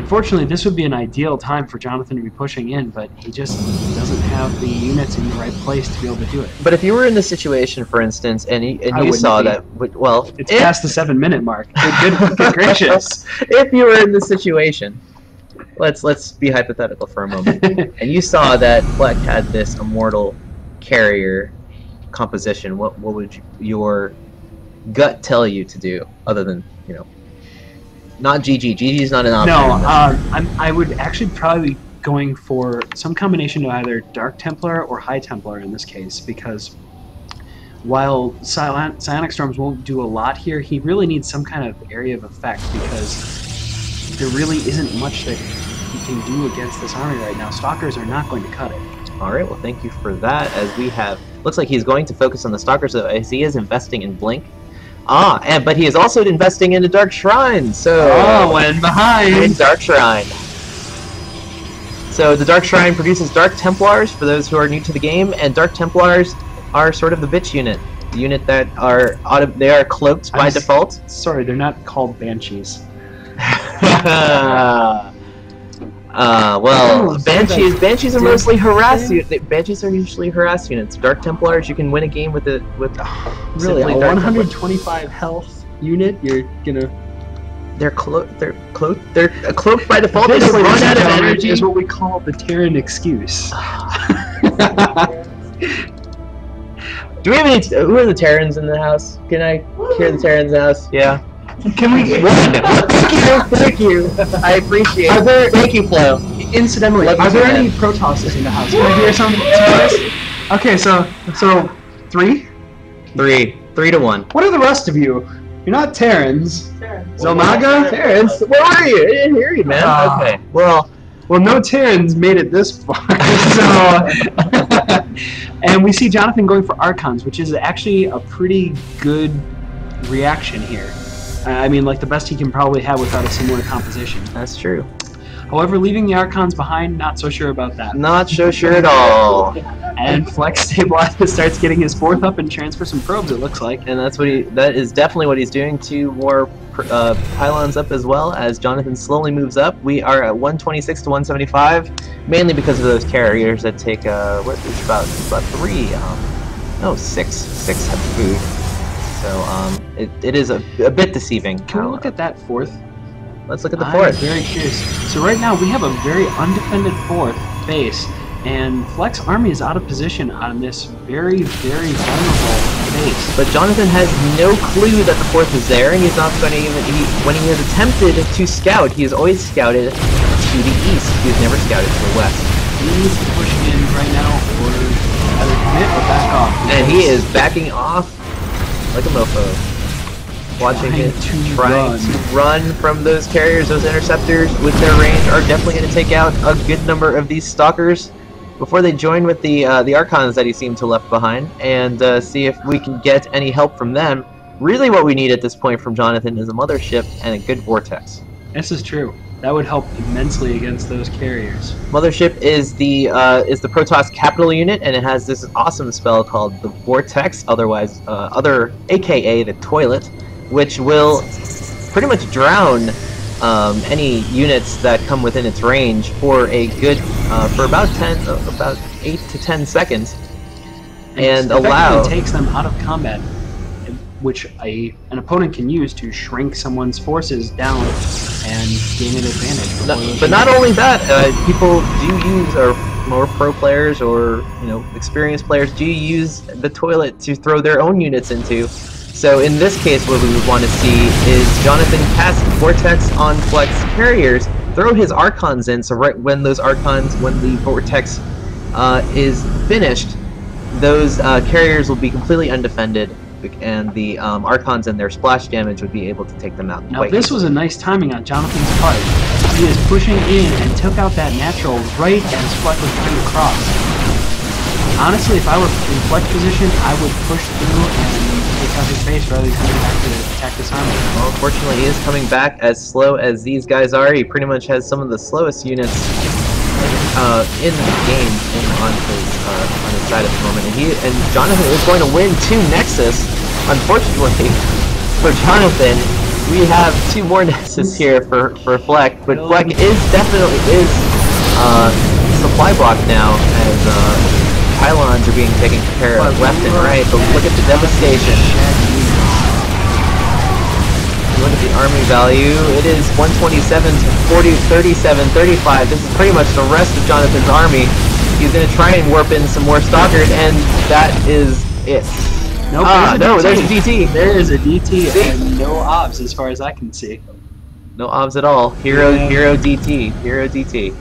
Unfortunately, this would be an ideal time for Jonathan to be pushing in, but he just doesn't have the units in the right place to be able to do it. But if you were in this situation, for instance, and you saw that, well, it's past the 7-minute mark. Good gracious! If you were in this situation, let's be hypothetical for a moment, and you saw that Fleck had this immortal carrier composition, what would your gut tell you to do, other than, you know, not GG? GG is not an option. No, I would actually probably be going for some combination of either Dark Templar or High Templar in this case, because while Psionic Storms won't do a lot here, he really needs some kind of area of effect, because there really isn't much that he can do against this army right now. Stalkers are not going to cut it. Alright, well thank you for that, as we have... Looks like he's going to focus on the Stalkers, as he is investing in Blink. But he is also investing in the Dark Shrine, so... Oh, went behind! Dark Shrine. So the Dark Shrine produces Dark Templars, for those who are new to the game, and Dark Templars are sort of the bitch unit. The unit that they are cloaked by default. Sorry, they're not called Banshees. Well, Banshees are mostly harass units. Banshees are usually harass units. Dark Templars, you can win a game with really a 125 health unit. You're gonna. They're cloaked by default. They just run out of energy. Is what we call the Terran excuse. Do we have any? Who are the Terrans in the house? Can I hear the Terrans in the house? Yeah. Can we? Thank you. I appreciate Are it. there- Thank you, Flo. Incidentally, Love you are there too, any man. Protosses in the house? Can I hear some noise? Okay, so 3. 3 to 1. What are the rest of you? You're not Terrans. Zelnaga? Terrans, where are you? I didn't hear you, man. Ah. Okay. Well, No Terrans made it this far. So, and we see Jonathan going for Archons, which is actually a pretty good reaction here. I mean, like the best he can probably have without a similar composition. that's true. However, leaving the Archons behind, not so sure about that. Not so sure at all. And Flex stabilizes, starts getting his 4th up and transfer some probes, it looks like. And that is definitely what he's doing. 2 more pylons up as well as Jonathan slowly moves up. We are at 126 to 175, mainly because of those carriers that take what is about 3, no 6 have food. So it is a bit deceiving. Can we look at that 4th? Let's look at the I'm 4th. very curious. So right now we have a very undefended 4th base, and Flex Army is out of position on this very, very vulnerable base. But Jonathan has no clue that the 4th is there, and he's not going to even. When he has attempted to scout, he has always scouted to the east. He's never scouted to the west. He needs to push in right now or either commit or back off. And he is backing off like a mofo. Watching it, trying to run from those carriers. Those interceptors with their range are definitely going to take out a good number of these stalkers before they join with the Archons that he seemed to left behind, and see if we can get any help from them. Really what we need at this point from Jonathan is a mothership and a good vortex. This is true. That would help immensely against those carriers. Mothership is the Protoss capital unit, and it has this awesome spell called the Vortex, otherwise aka the Toilet, which will pretty much drown any units that come within its range for a good for about 8 to 10 seconds, and allow takes them out of combat, which an opponent can use to shrink someone's forces down and gain an advantage. But not only that, people do use, or more pro players or experienced players do use the Toilet to throw their own units into. So in this case, what we would want to see is Jonathan cast Vortex on Flex carriers, throw his Archons in, so right when the Vortex is finished, those carriers will be completely undefended, and the Archons and their splash damage would be able to take them out. Now this was a nice timing on Jonathan's part. He is pushing in and took out that natural right as Flex was trying to cross. Honestly, if I were in Flex position, I would push through and take out his base rather than coming back to attack this army. Well, unfortunately, he is coming back as slow as these guys are. He pretty much has some of the slowest units in the game on his side at the moment. And Jonathan is going to win 2 Nexus. Unfortunately for Jonathan, we have 2 more Nexus here for Fleck, but Fleck is definitely supply blocked now as pylons are being taken care of left and right, but look at the devastation. Look at the army value. It is 127 to 40, 37, 35. This is pretty much the rest of Jonathan's army. He's going to try and warp in some more stalkers, and that is it. Nope, no, there's a DT. There is a DT and no obs as far as I can see. No obs at all. Hero DT.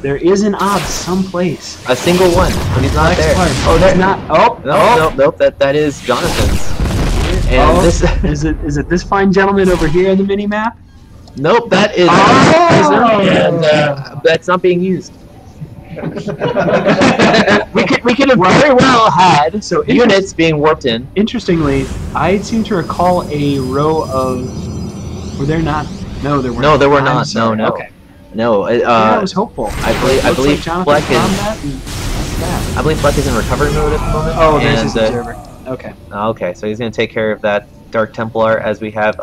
There is an ob someplace. A single one, but he's not there. Oh, there's not. Oh, nope. That is Jonathan's. And this is it this fine gentleman over here in the mini map? Nope, that is. And that's not being used. we could have very well had units being warped in. Interestingly, I seem to recall a row of. Were there not? No, there were. No, there were not. No. Okay. No. I was hopeful. I believe Fleck is in recovery mode at the moment. Oh, there's his observer. Okay. Okay, so he's going to take care of that Dark Templar as we have.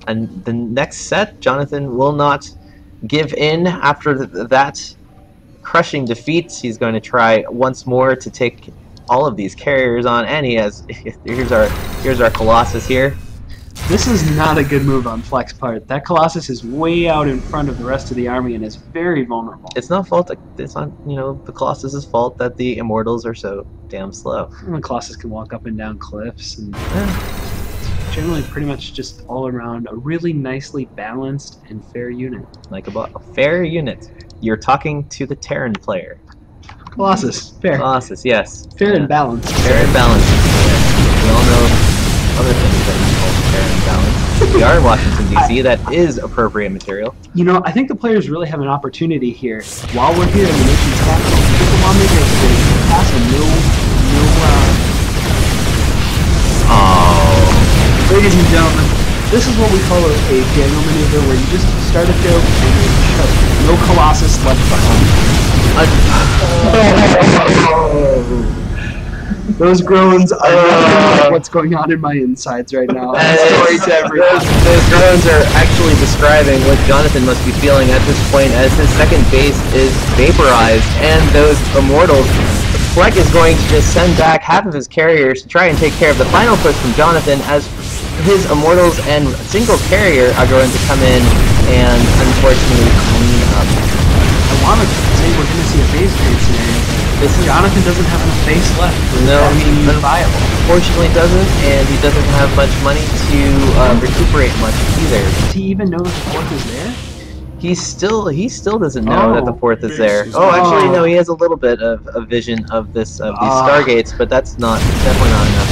And the next set, Jonathan will not give in after that crushing defeat. He's going to try once more to take all of these carriers on, and he has. Here's our Colossus here. This is not a good move on Fleck's part. That Colossus is way out in front of the rest of the army and is very vulnerable. It's not fault. It's not the Colossus's fault that the Immortals are so damn slow. And the Colossus can walk up and down cliffs, and it's generally pretty much just all around a really nicely balanced and fair unit. Like a fair unit. You're talking to the Terran player. Colossus, fair. Colossus, yes. Fair and balanced. Fair and balanced. Yes. We all know other things that we call fair and balanced. We are in Washington, D.C. That is appropriate material. You know, I think the players really have an opportunity here. While we're here in the nation's capital, people want to make a pass a Ladies and gentlemen, this is what we call a Django maneuver, where you just start a joke and you choke. No Colossus left behind. Those groans are what's going on in my insides right now. Sorry to everyone. Those groans are actually describing what Jonathan must be feeling at this point, as his second base is vaporized, and those Immortals. Fleck is going to just send back half of his carriers to try and take care of the final push from Jonathan, as his Immortals and single carrier are going to come in and unfortunately clean up. I want to say we're going to see a base trade scenario. Jonathan doesn't have enough base left. No, he viable. Unfortunately doesn't, and he doesn't have much money to recuperate much either. Does he even know that the fourth is there? He still doesn't know that the fourth is there. Oh, actually, no, he has a little bit of a vision of this these Stargates, but that's definitely not enough.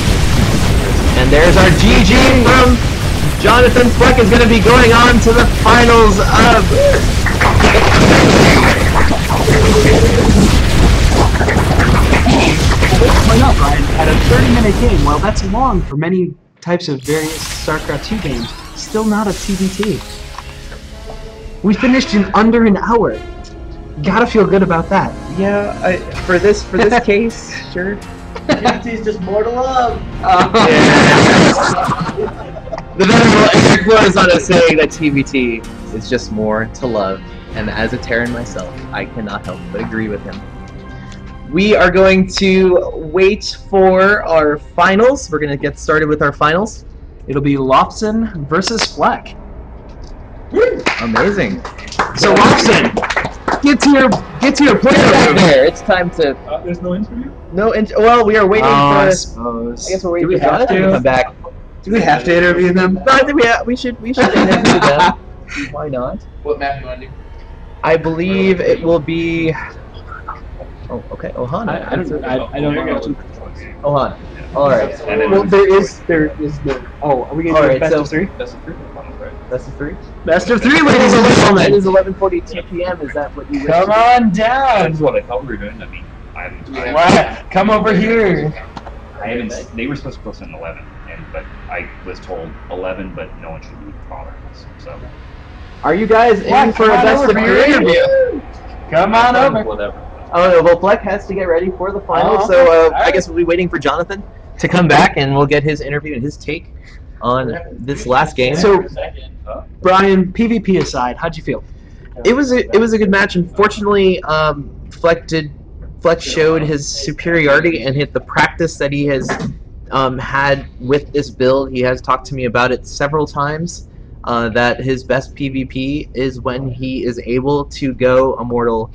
And there's our GG from Jonathan. Fleck is going to be going on to the finals of. Why not, Brian? At a 30-minute game, while that's long for many types of various StarCraft 2 games, still not a TBT. We finished in under an hour. Gotta feel good about that. Yeah, for this case, sure. TBT is just more to love. The venerable Eric was on us saying that TBT is just more to love, and as a Terran myself, I cannot help but agree with him. We are going to wait for our finals. We're going to get started with our finals. It'll be Lofton versus Fleck. Amazing. So Lofton, get to your player room. There, it's time to. There's no interview? No, well, we are waiting for. I suppose. I guess we're waiting for Jonathan to come back. Do we have to interview them? No, I think we should interview them. Why not? What map do you want to do? I believe it will be. Oh, okay, Ohana. I don't know. Ohana. All right. Well, there is no. Oh, are we going to do best of three? Best of three? Best of three. Best of three, ladies and gentlemen. It is 11:42 p.m. Is that what you? Come on down. That's what I thought we were doing. I mean, Come over here. I haven't. They were supposed to post in 11, but I was told 11, but no one should be bothering us. So. Are you guys in for a best of three interview? Come on over. Whatever. Oh no, well, Fleck has to get ready for the final, so I guess we'll be waiting for Jonathan to come back, and we'll get his interview and his take on this last game. So, Brian, PvP aside, how'd you feel? It was a good match. Unfortunately, Fleck showed his superiority and hit the practice that he has had with this build. He has talked to me about it several times. That his best PvP is when he is able to go Immortal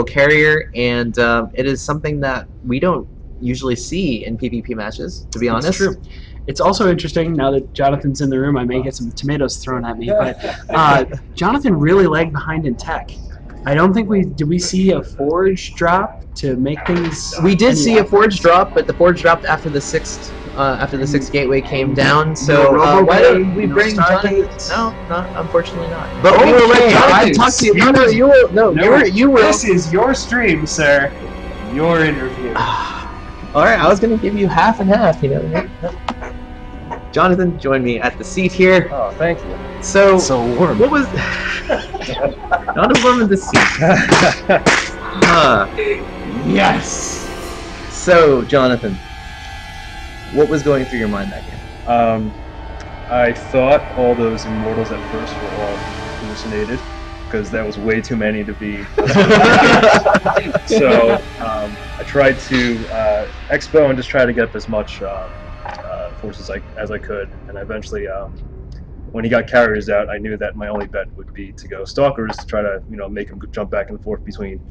Carrier, and it is something that we don't usually see in PvP matches, to be honest. It's true. It's also interesting, now that Jonathan's in the room, I may get some tomatoes thrown at me, but Jonathan really lagged behind in tech. I don't think did we see a forge drop to make things... We did see a forge drop, but the forge dropped after the sixth gateway came down, so why don't we bring Jonathan? No, unfortunately not. But we will let Jonathan talk to you. You will. This is your stream, sir. Your interview. Alright, I was going to give you half and half, you know. Jonathan, join me at the seat here. Oh, thank you. So warm. What was... Not as warm as the seat. Yes! So, Jonathan, what was going through your mind that game? I thought all those Immortals at first were all hallucinated, because that was way too many to be. So I tried to expo and just try to get up as much forces as I could, and eventually, when he got carriers out, I knew that my only bet would be to go Stalkers to try to make him jump back and forth between.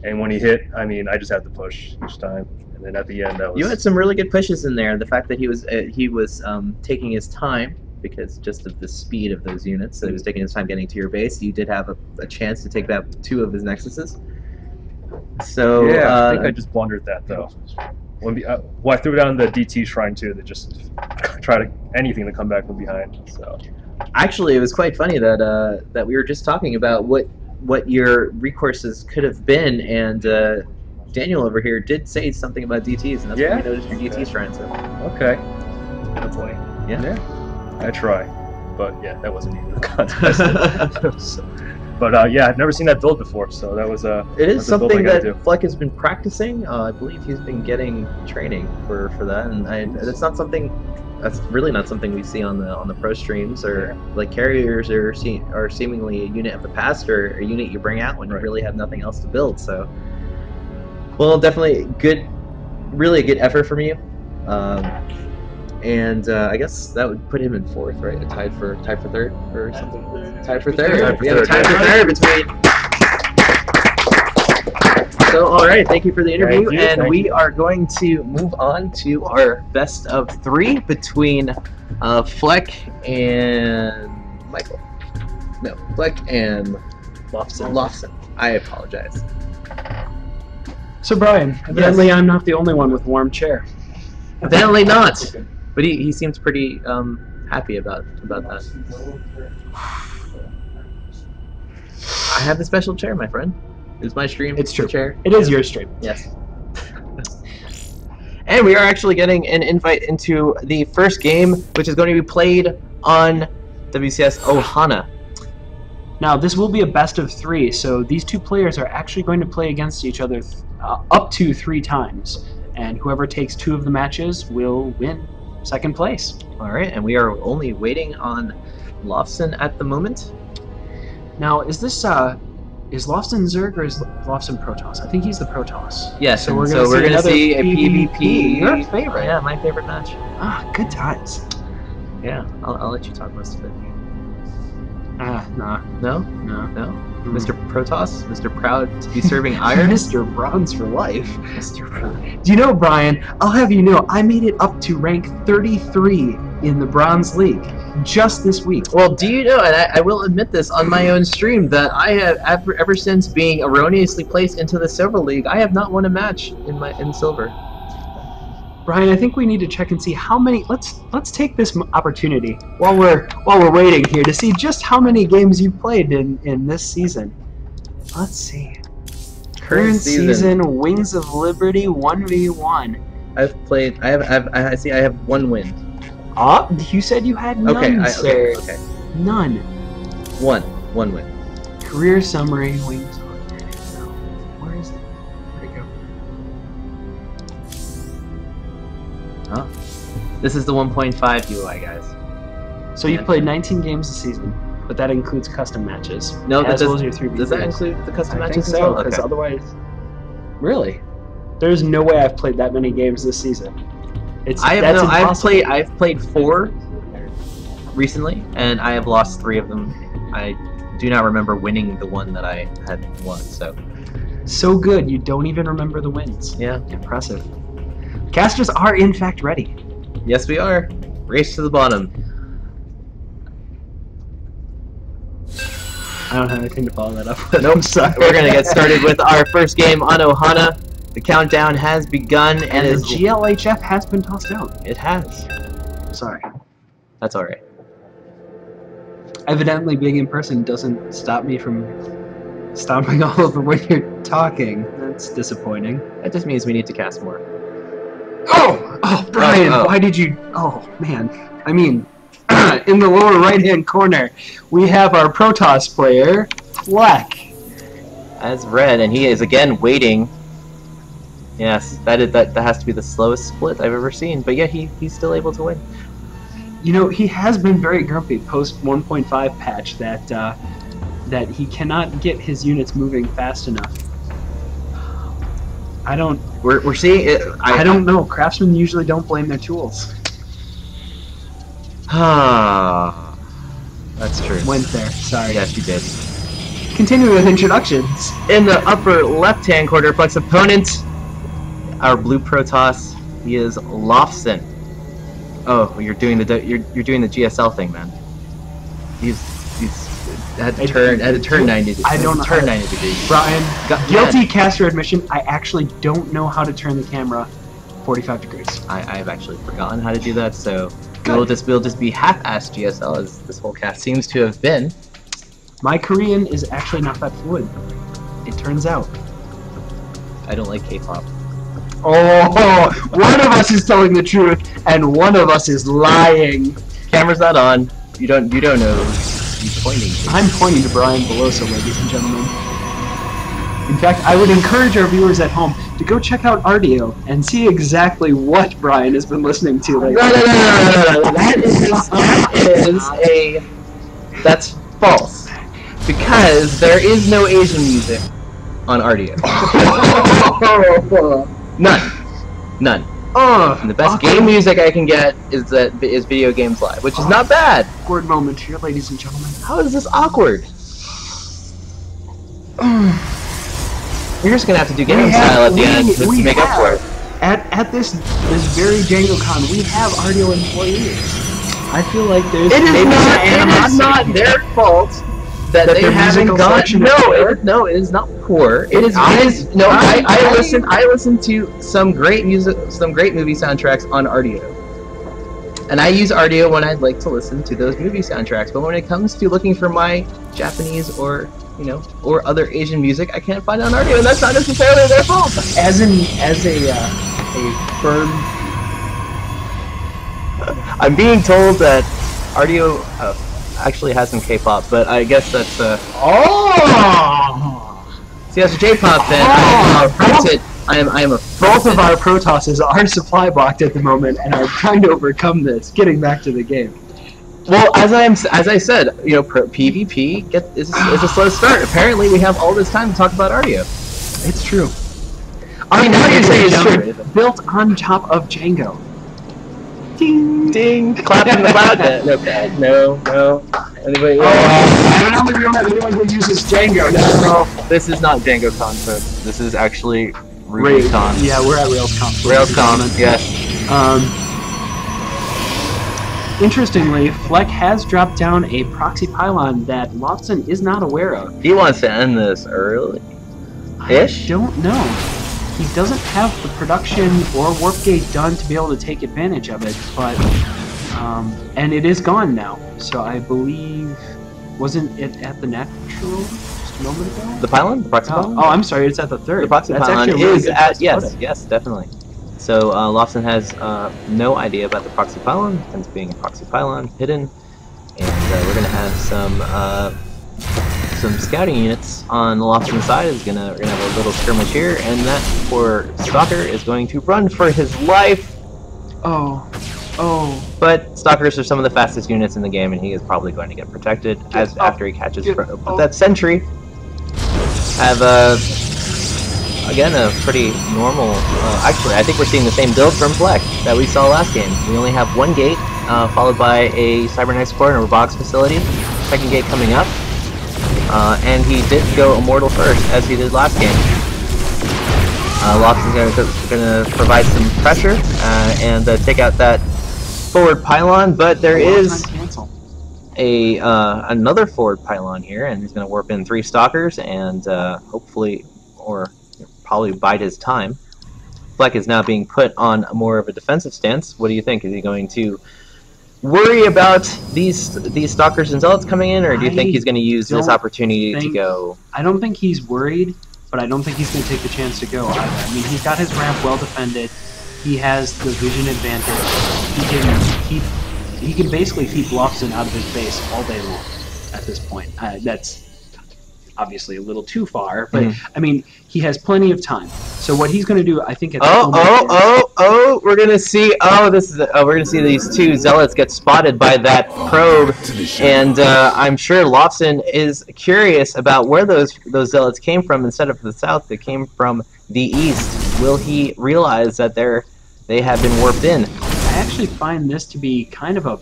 And when he hit, I mean, I just had to push each time, and then at the end, that was. You had some really good pushes in there. The fact that he was taking his time because just of the speed of those units, so he was taking his time getting to your base. You did have a chance to take back 2 of his nexuses. So yeah, I think I just blundered that though. I threw down the DT shrine too to just try to anything to come back from behind. So actually, it was quite funny that we were just talking about what your recourses could have been, and Daniel over here did say something about DTs, and that's when we noticed your DT shrine. So okay, good boy. Yeah, I try, but yeah, that wasn't even a contest. But yeah, I've never seen that build before, so that was it is something that Fleck has been practicing. I believe he's been getting training for that, and it's not something. That's really not something we see on the pro streams, or like carriers are seemingly a unit of the past, or a unit you bring out when you really have nothing else to build. So, well, definitely really a good effort from you. And I guess that would put him in 4th, right? Tied for 3rd or something. Tied for 3rd. We have a tied for 3rd between. So, all right, thank you for the interview, and we are going to move on to our best of 3 between Fleck and Michael. No, Fleck and Lofson. I apologize. So, Brian, evidently I'm not the only one with a warm chair. Evidently not. But he seems pretty happy about that. I have the special chair, my friend. It's my stream. It's true. Chair. It is your stream. Yes. And we are actually getting an invite into the first game, which is going to be played on WCS Ohana. Now, this will be a best of 3, so these 2 players are actually going to play against each other up to 3 times, and whoever takes 2 of the matches will win 2nd place. All right, and we are only waiting on Lofson at the moment. Now, is this is Lofson Zerg or is Lofson Protoss? I think he's the Protoss. Yes, so we're going to see a PvP. Your favorite? Yeah, my favorite match. Ah, good times. Yeah, I'll let you talk most of it. Nah. No? No. Mr. Protoss? Mr. Proud to be serving iron? Mr. Bronze for life. Mr. Proud. Do you know, Brian, I'll have you know, I made it up to rank 33 in the Bronze League just this week. Well, do you know, and I will admit this on my own stream, that I have, ever since being erroneously placed into the Silver League, I have not won a match in Silver. Brian, I think we need to check and see how many. Let's take this opportunity while we're waiting here to see just how many games you've played in this season. Let's see. Current season Wings of Liberty 1v1. I've played. I have 1 win. You said you had none, sir. Okay. None. 1 win. Career summary Wings of Liberty. No. Where is it? Where'd it go? Oh. This is the 1.5 UI, guys. So you've played 19 games this season, but that includes custom matches. No, as well as your 3v3s. Does that include the custom matches as well? Because Okay. otherwise, really, there's no way I've played that many games this season. I've played 4 recently, and I have lost 3 of them. I do not remember winning the one that I had won. So good, you don't even remember the wins. Yeah, impressive. Casters are in fact ready. Yes, we are. Race to the bottom. I don't have anything to follow that up with. Nope. We're gonna get started with our first game on Ohana. The countdown has begun, and the GLHF has been tossed out. It has. Sorry. That's all right. Evidently, being in person doesn't stop me from stomping all over when you're talking. That's disappointing. That just means we need to cast more. Oh, Brian, why did you... Oh, man. I mean, in the lower right-hand corner, we have our Protoss player, Fleck. As red, and he is again waiting. Yes, that has to be the slowest split I've ever seen. But yeah, he's still able to win. You know, he has been very grumpy post 1.5 patch that he cannot get his units moving fast enough. We're seeing it. I don't know. Craftsmen usually don't blame their tools. Ah, that's true. Went there. Sorry. Yes, you did. Continuing with introductions. In the upper left-hand corner, flex opponent, our blue Protoss, he is Lofson. Oh, you're doing the GSL thing, man. He's had to turn 90 degrees. I don't know. Turn 90 degrees. Brian, guilty caster admission. I actually don't know how to turn the camera 45 degrees. I've actually forgotten how to do that, so we'll just be half-ass GSL as this whole cast seems to have been. My Korean is actually not that fluid. It turns out. I don't like K-pop. Oh, one of us is telling the truth, and one of us is lying. Camera's not on. You don't know. He's pointing. I'm pointing to Brian Beloso, ladies and gentlemen. In fact, I would encourage our viewers at home to go check out Ardio and see exactly what Brian has been listening to lately. No. That's false. Because there is no Asian music on Ardio. None. And the best game music I can get is Video Games Live, which is not bad. Awkward moment here, ladies and gentlemen. How is this awkward? You're just gonna have to do game style at the end to make up for it. At this very DjangoCon, we have Ardio employees. I feel like there's It is not their fault that they haven't gone. No, it is not poor. I listen to some great music, some great movie soundtracks on Ardio, and I use Ardio when I'd like to listen to those movie soundtracks. But when it comes to looking for my Japanese or other Asian music, I can't find it on Ardio, and that's not necessarily their fault. As a firm, I'm being told that Ardio actually has some K-pop, but I guess that's See, as a J-pop fan, I am a both of our Protosses are supply blocked at the moment and are trying to overcome this. Getting back to the game. Well, as I said, PvP is a slow start. Apparently, we have all this time to talk about Ardio. It's true. I mean, now you're saying it's true. Built on top of Django. Ding, ding, clapping the cloud. No. Anybody? I don't know if we don't have anyone who uses Django. No. This is not DjangoCon, folks. This is actually RailsCon. Yeah, we're at RailsCon. RailsCon, yes. Interestingly, Fleck has dropped down a proxy pylon that Lofson is not aware of. He wants to end this early-ish? I don't know. He doesn't have the production or warp gate done to be able to take advantage of it, but and it is gone now. So I believe, wasn't it at the natural just a moment ago? The pylon, the proxy pylon. Oh, I'm sorry, it's at the third. The proxy pylon is at yes, definitely. So Lofson has no idea about the proxy pylon, hence being a proxy pylon hidden, and we're gonna have some scouting units on the Lofson side. We're gonna have a little skirmish here, and that poor Stalker is going to run for his life. Oh. But Stalkers are some of the fastest units in the game, and he is probably going to get protected after he catches. But that Sentry have again a pretty normal. Actually, I think we're seeing the same build from Fleck that we saw last game. We only have one gate, followed by a Cybernetics core and a robotics facility. Second gate coming up. And he did go Immortal first, as he did last game. Lofson's going to provide some pressure and take out that forward pylon, but there is another forward pylon here, and he's going to warp in 3 Stalkers and hopefully, or probably bide his time. Fleck is now being put on more of a defensive stance. What do you think? Is he going to worry about these Stalkers and Zealots coming in, or do you think he's going to use this opportunity to go? I don't think he's worried, but I don't think he's going to take the chance to go either. I mean, he's got his ramp well defended. He has the vision advantage. He can basically keep Lofson out of his base all day long at this point. That's obviously a little too far, but I mean, he has plenty of time. So what he's going to do, I think, at we're going to see. We're going to see these 2 Zealots get spotted by that probe, and I'm sure Lofson is curious about where those Zealots came from instead of the south. They came from the east. Will he realize that they have been warped in? I actually find this to be kind of a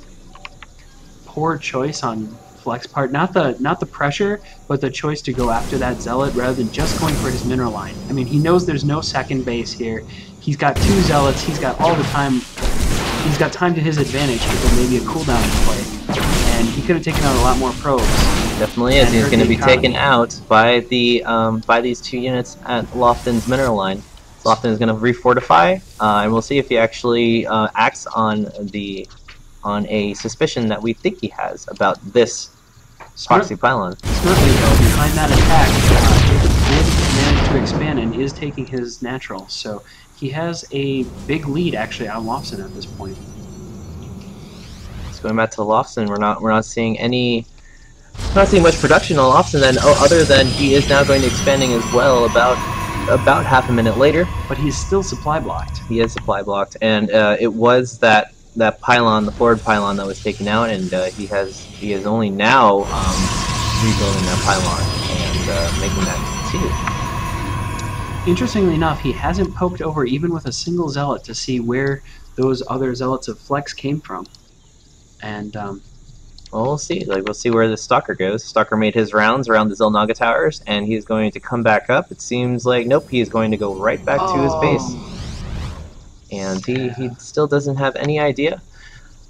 poor choice on Fleck's part. Not the pressure, but the choice to go after that Zealot rather than just going for his mineral line. I mean, he knows there's no second base here. He's got 2 Zealots. He's got all the time. He's got time to his advantage, but there may be a cooldown in play. And he could have taken out a lot more probes. Definitely is. He's going to be taken out by the by these 2 units at Lofton's mineral line. So Lofton is going to refortify, and we'll see if he actually acts on a suspicion that we think he has about this proxy pylon. Smartly though, behind that attack, Jacob did manage to expand and is taking his natural. So he has a big lead actually on Lofton at this point. Going back to Lofton, we're not seeing much production on Lofton then, other than he is now going to expanding as well about half a minute later. But he's still supply blocked. He is supply blocked, and it was that pylon, the forward pylon, that was taken out, and he is only now rebuilding that pylon and making that 2. Interestingly enough, he hasn't poked over even with a single Zealot to see where those other Zealots of Flex came from. And well, we'll see. We'll see where the Stalker goes. Stalker made his rounds around the Zelnaga towers, and he's going to come back up. It seems like nope, he's going to go right back to his base, and he still doesn't have any idea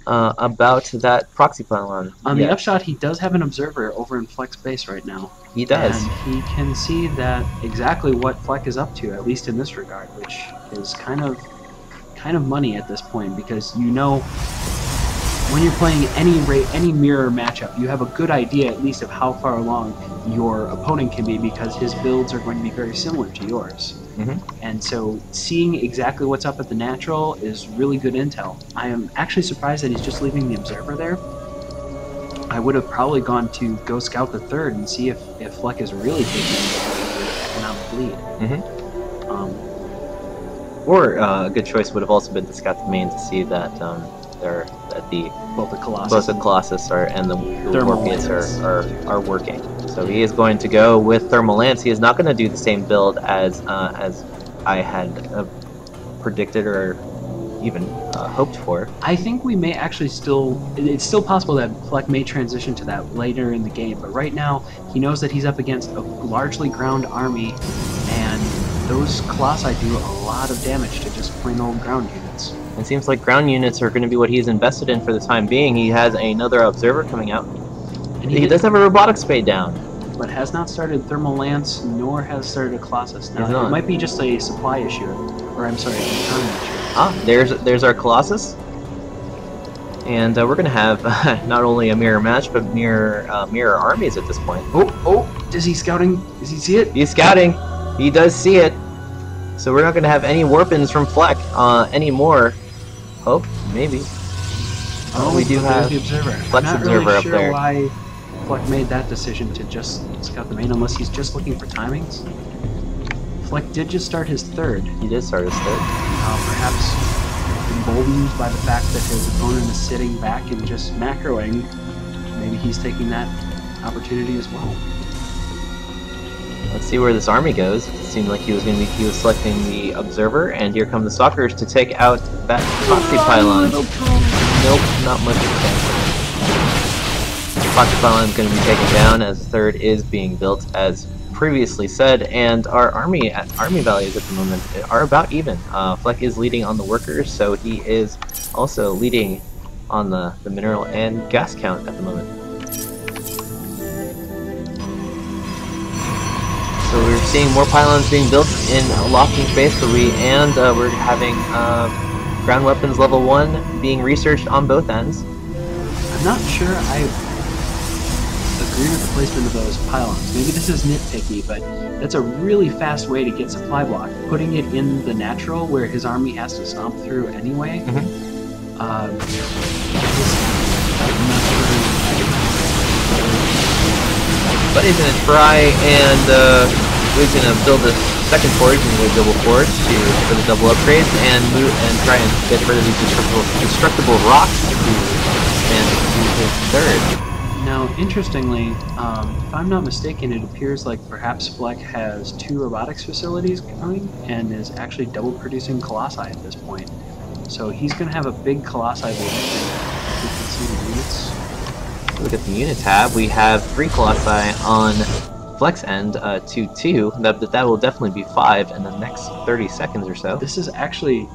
about that proxy pylon. On the upshot, he does have an observer over in Fleck's base right now. He does, and he can see that exactly what Fleck is up to, at least in this regard, which is kind of money at this point, because you know. When you're playing any mirror matchup, you have a good idea at least of how far along your opponent can be because his builds are going to be very similar to yours. And so seeing exactly what's up at the natural is really good intel. I am actually surprised that he's just leaving the observer there. I would have probably gone to go scout the 3rd and see if Fleck is really taking an economic lead. Or a good choice would have also been to scout the main to see that both the Colossus and the Warpians are working. So he is going to go with Thermal Lance. He is not going to do the same build as I had predicted or even hoped for. I think we may actually it's still possible that Fleck may transition to that later in the game, but right now he knows that he's up against a largely ground army, and those Colossi do a lot of damage to just plain old ground units. It seems like ground units are going to be what he's invested in for the time being. He has another observer coming out. And he does have a robotic spade down. But has not started Thermal Lance, nor has started a Colossus. Now, it might be just a supply issue. Or, I'm sorry, a return issue. There's our Colossus. And we're going to have not only a mirror match, but mirror armies at this point. Oh, is he scouting? Does he see it? He's scouting. He does see it. So we're not going to have any warpins from Fleck anymore. Hope, maybe. Oh, we do have the observer. Fleck's observer up there. I'm not really sure why Fleck made that decision to just scout the main, unless he's just looking for timings. Fleck did just start his 3rd. He did start his 3rd. Perhaps emboldened by the fact that his opponent is sitting back and just macroing, maybe he's taking that opportunity as well. Let's see where this army goes. It seemed like he was selecting the observer, and here come the stalkers to take out that proxy pylon. Nope, not much expansion. The proxy pylon is going to be taken down as 3rd is being built, as previously said, and our army values at the moment are about even. Fleck is leading on the workers, so he is also leading on the mineral and gas count at the moment. So we're seeing more pylons being built in Lofton's base, and we're having ground weapons level 1 being researched on both ends. I'm not sure I agree with the placement of those pylons. Maybe this is nitpicky, but that's a really fast way to get supply block. Putting it in the natural, where his army has to stomp through anyway. But he's going to try and he's going to build a second forge and a double forge for the double upgrades and try and get rid of these destructible rocks to expand to his 3rd. Now, interestingly, if I'm not mistaken, it appears like perhaps Fleck has 2 robotics facilities going and is actually double producing Colossi at this point. So he's going to have a big Colossi build. You can see the units. Look at the unit tab. We have 3 Colossi on Flex end, 2-2. That will definitely be 5 in the next 30 seconds or so. This is actually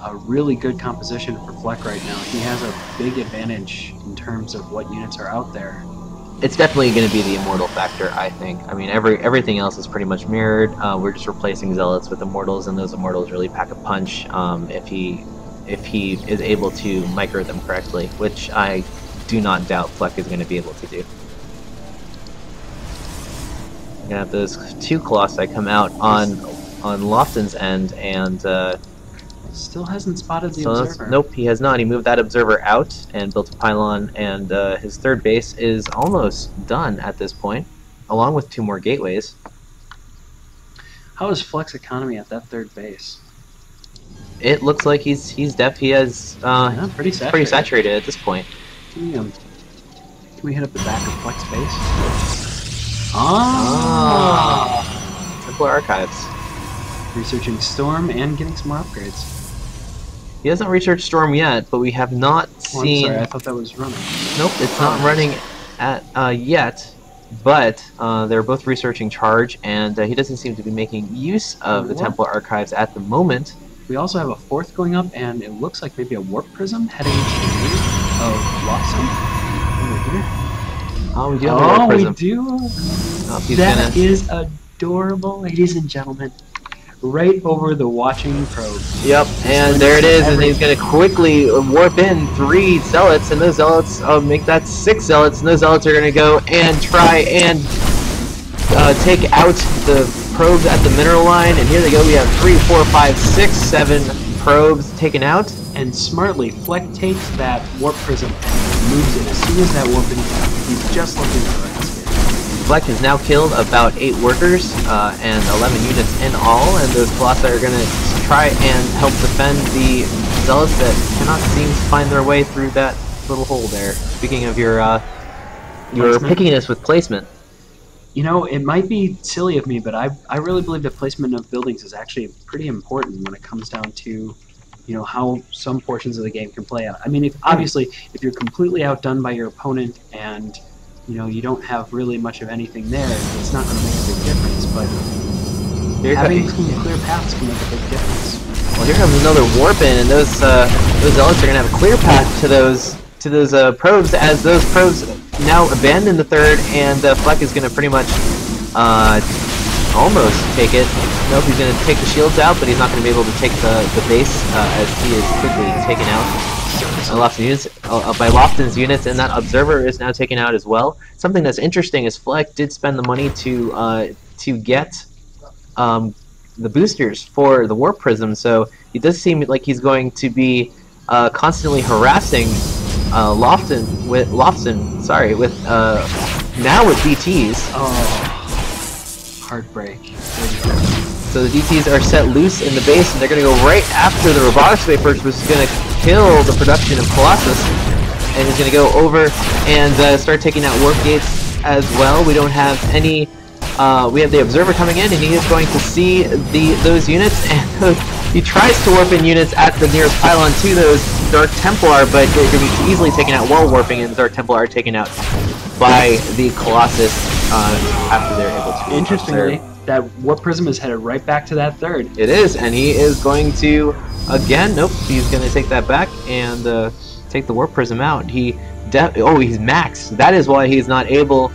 a really good composition for Fleck right now. He has a big advantage in terms of what units are out there. It's definitely going to be the Immortal factor, I think. I mean, everything else is pretty much mirrored. We're just replacing Zealots with Immortals, and those Immortals really pack a punch if he is able to micro them correctly, which I do not doubt Fleck is going to be able to do. We're going to have those 2 Colossi come out on Lofton's end, and still hasn't spotted the Observer. Nope, he has not. He moved that Observer out and built a pylon, and his 3rd base is almost done at this point, along with 2 more gateways. How is Fleck's economy at that 3rd base? It looks like he has Yeah, pretty saturated at this point. Can we hit up the back of Fleck's base? Ah! Templar Archives. Researching Storm and getting some more upgrades. He hasn't researched Storm yet, but we have not seen... I'm sorry, I thought that was running. Nope, it's not running at yet, but they're both researching Charge, and he doesn't seem to be making use of the Templar Archives at the moment. We also have a 4th going up, and it looks like maybe a Warp Prism heading into the rear of Lawson. Over here. Oh, we do have a Warp Prism. We do? Oh, That is adorable, ladies and gentlemen. Right over the watching probe. Yep, and there it is, and he's going to quickly warp in 3 Zealots, and those Zealots make that 6 Zealots, and those Zealots are going to go and try and take out the probes at the mineral line, and here they go. We have 3, 4, 5, 6, 7 probes taken out. And smartly, Fleck takes that Warp Prism and moves it as soon as that warp is out. He's just looking for us. Fleck has now killed about 8 workers and 11 units in all, and those Colossi are going to try and help defend the Zealots that cannot seem to find their way through that little hole there. Speaking of your pickiness with placement. You know, it might be silly of me, but I really believe the placement of buildings is actually pretty important when it comes down to, you know, how some portions of the game can play out. I mean, obviously, if you're completely outdone by your opponent and you know, you don't have really much of anything there, it's not going to make a big difference, but having some clear paths can make a big difference. Well, here comes another warp in, and those Zealots are going to have a clear path to those probes, as those probes now abandon the 3rd, and Fleck is going to pretty much almost take it. Nope, he's going to take the shields out, but he's not going to be able to take the base as he is quickly taken out. By Lofton's units, and that Observer is now taken out as well. Something that's interesting is Fleck did spend the money to get the boosters for the Warp Prism, so it does seem like he's going to be constantly harassing Lofton with now with DTs. Oh, heartbreak. So the DTs are set loose in the base, and they're going to go right after the Robotics Vapors, which is going to kill the production of Colossus, and he's going to go over and start taking out warp gates as well. We don't have any. We have the Observer coming in, and he is going to see those units, and he tries to warp in units at the nearest pylon to those Dark Templar, but they're going to be easily taken out while warping, and the Dark Templar are taken out by the Colossus after they're able to. Interestingly, that Warp Prism is headed right back to that 3rd. It is, and he is going to, again, nope, he's going to take that back and take the Warp Prism out. He's maxed. That is why he's not able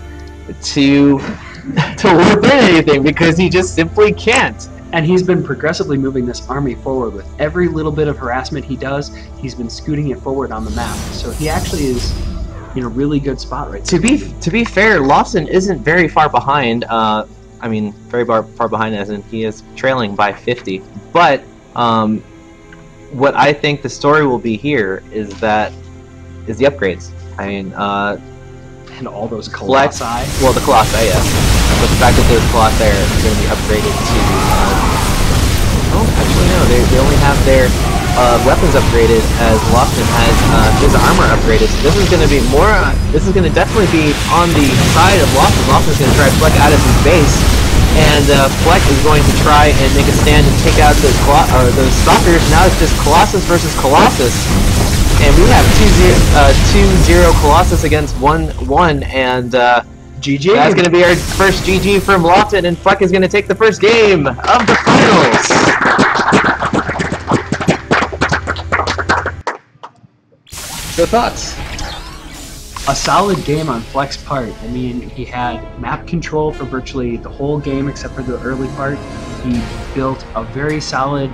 to warp in anything, because he just simply can't. And he's been progressively moving this army forward. With every little bit of harassment he does, he's been scooting it forward on the map. So he actually is in a really good spot right now. To be fair, Lawson isn't very far behind. I mean, very far behind as in he is trailing by 50. But what I think the story will be here is the upgrades. I mean, and all those Colossi. Well, the Colossi, yes. But the fact that those Colossi are going to be upgraded to... actually no, they only have their weapons upgraded, as Lofton has his armor upgraded. So this is going to be more... this is going to definitely be on the side of Lofton. Lofton's going to try Fleck out of his base, and Fleck is going to try and make a stand and take out those Stalkers. Now it's just Colossus versus Colossus. and we have 2-0 Colossus against 1-1, and GG. that's going to be our first GG from Lofton, and Fleck is going to take the first game of the finals. So thoughts? A solid game on Fleck's part. I mean, he had map control for virtually the whole game except for the early part. He built a very solid,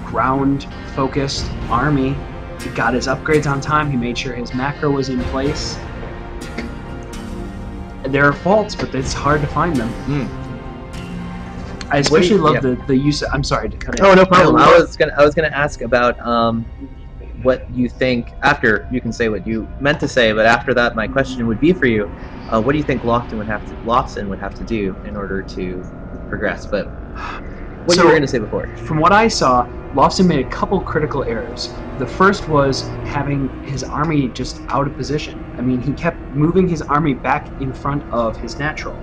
ground-focused army. He got his upgrades on time. He made sure his macro was in place. There are faults, but it's hard to find them. I especially love the use. I'm sorry to cut it. Oh, no problem. I was gonna ask about what you think after. You can say what you meant to say, but after that, my question would be for you: what do you think Lofton would have to do in order to progress? But what you were gonna say before? From what I saw, Lofton made a couple critical errors. The first was having his army just out of position. I mean, he kept moving his army back in front of his natural,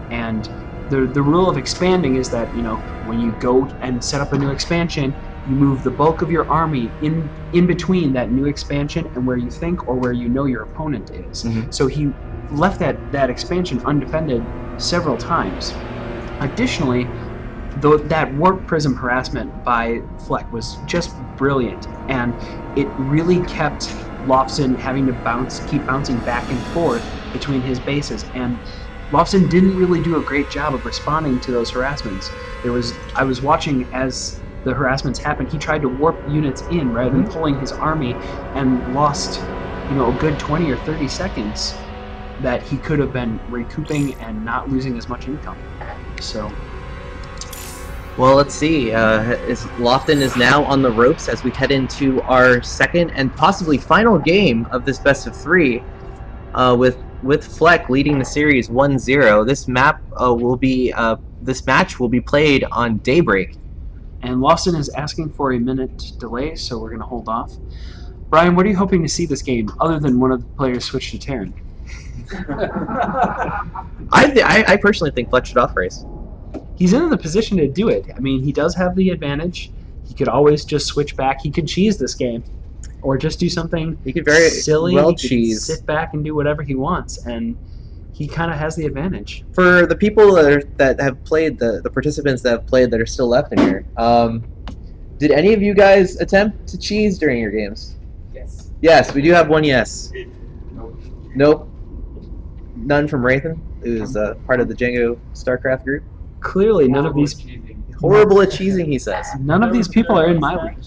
and the rule of expanding is that, you know, when you go and set up a new expansion, you move the bulk of your army in between that new expansion and where you think or where you know your opponent is. So he left that expansion undefended several times. Additionally, that warp prism harassment by Fleck was just brilliant, and it really kept Lofton having to keep bouncing back and forth between his bases, and Lofton didn't really do a great job of responding to those harassments. I was watching as the harassments happened. He tried to warp units in rather than pulling his army, and lost, you know, a good 20 or 30 seconds that he could have been recouping and not losing as much income. So. Well, let's see. Lofton is now on the ropes as we head into our second and possibly final game of this best of three, with Fleck leading the series 1-0. This match will be played on Daybreak. And Lofton is asking for a minute delay, so we're going to hold off. Brian, what are you hoping to see this game, other than one of the players switch to Terran? I personally think Fleck should off-race. He's in the position to do it. I mean, he does have the advantage. He could always just switch back. He could cheese this game, or just do something silly. Well he could sit back and do whatever he wants, and he kind of has the advantage. For the people that have played, the participants that have played that are still left in here, did any of you guys attempt to cheese during your games? Yes. Yes, we do have one yes. Nope. None from Rathan, who's part of the Django StarCraft group. Clearly, none of these horrible at cheesing, he says. None of these people are in my league.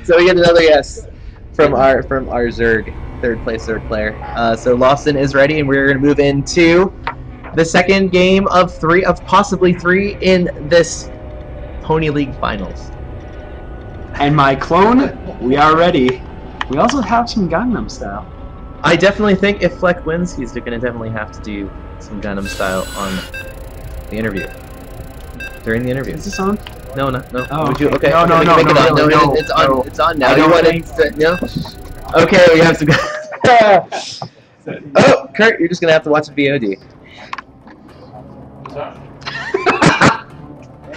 So we get another yes from our Zerg, third player. So Lofton is ready, and we're going to move into the second game of possibly three in this Ponyleague finals. And my clone, we are ready. We also have some Gangnam style. I definitely think if Fleck wins, he's going to definitely have to do some Gangnam style on the interview. During the interview. Is this on? No. Oh, Would you? Okay. No, It's on. It's on now. I You don't want think it? No. Okay, we have to go. Oh, Kurt, you're just gonna have to watch the VOD.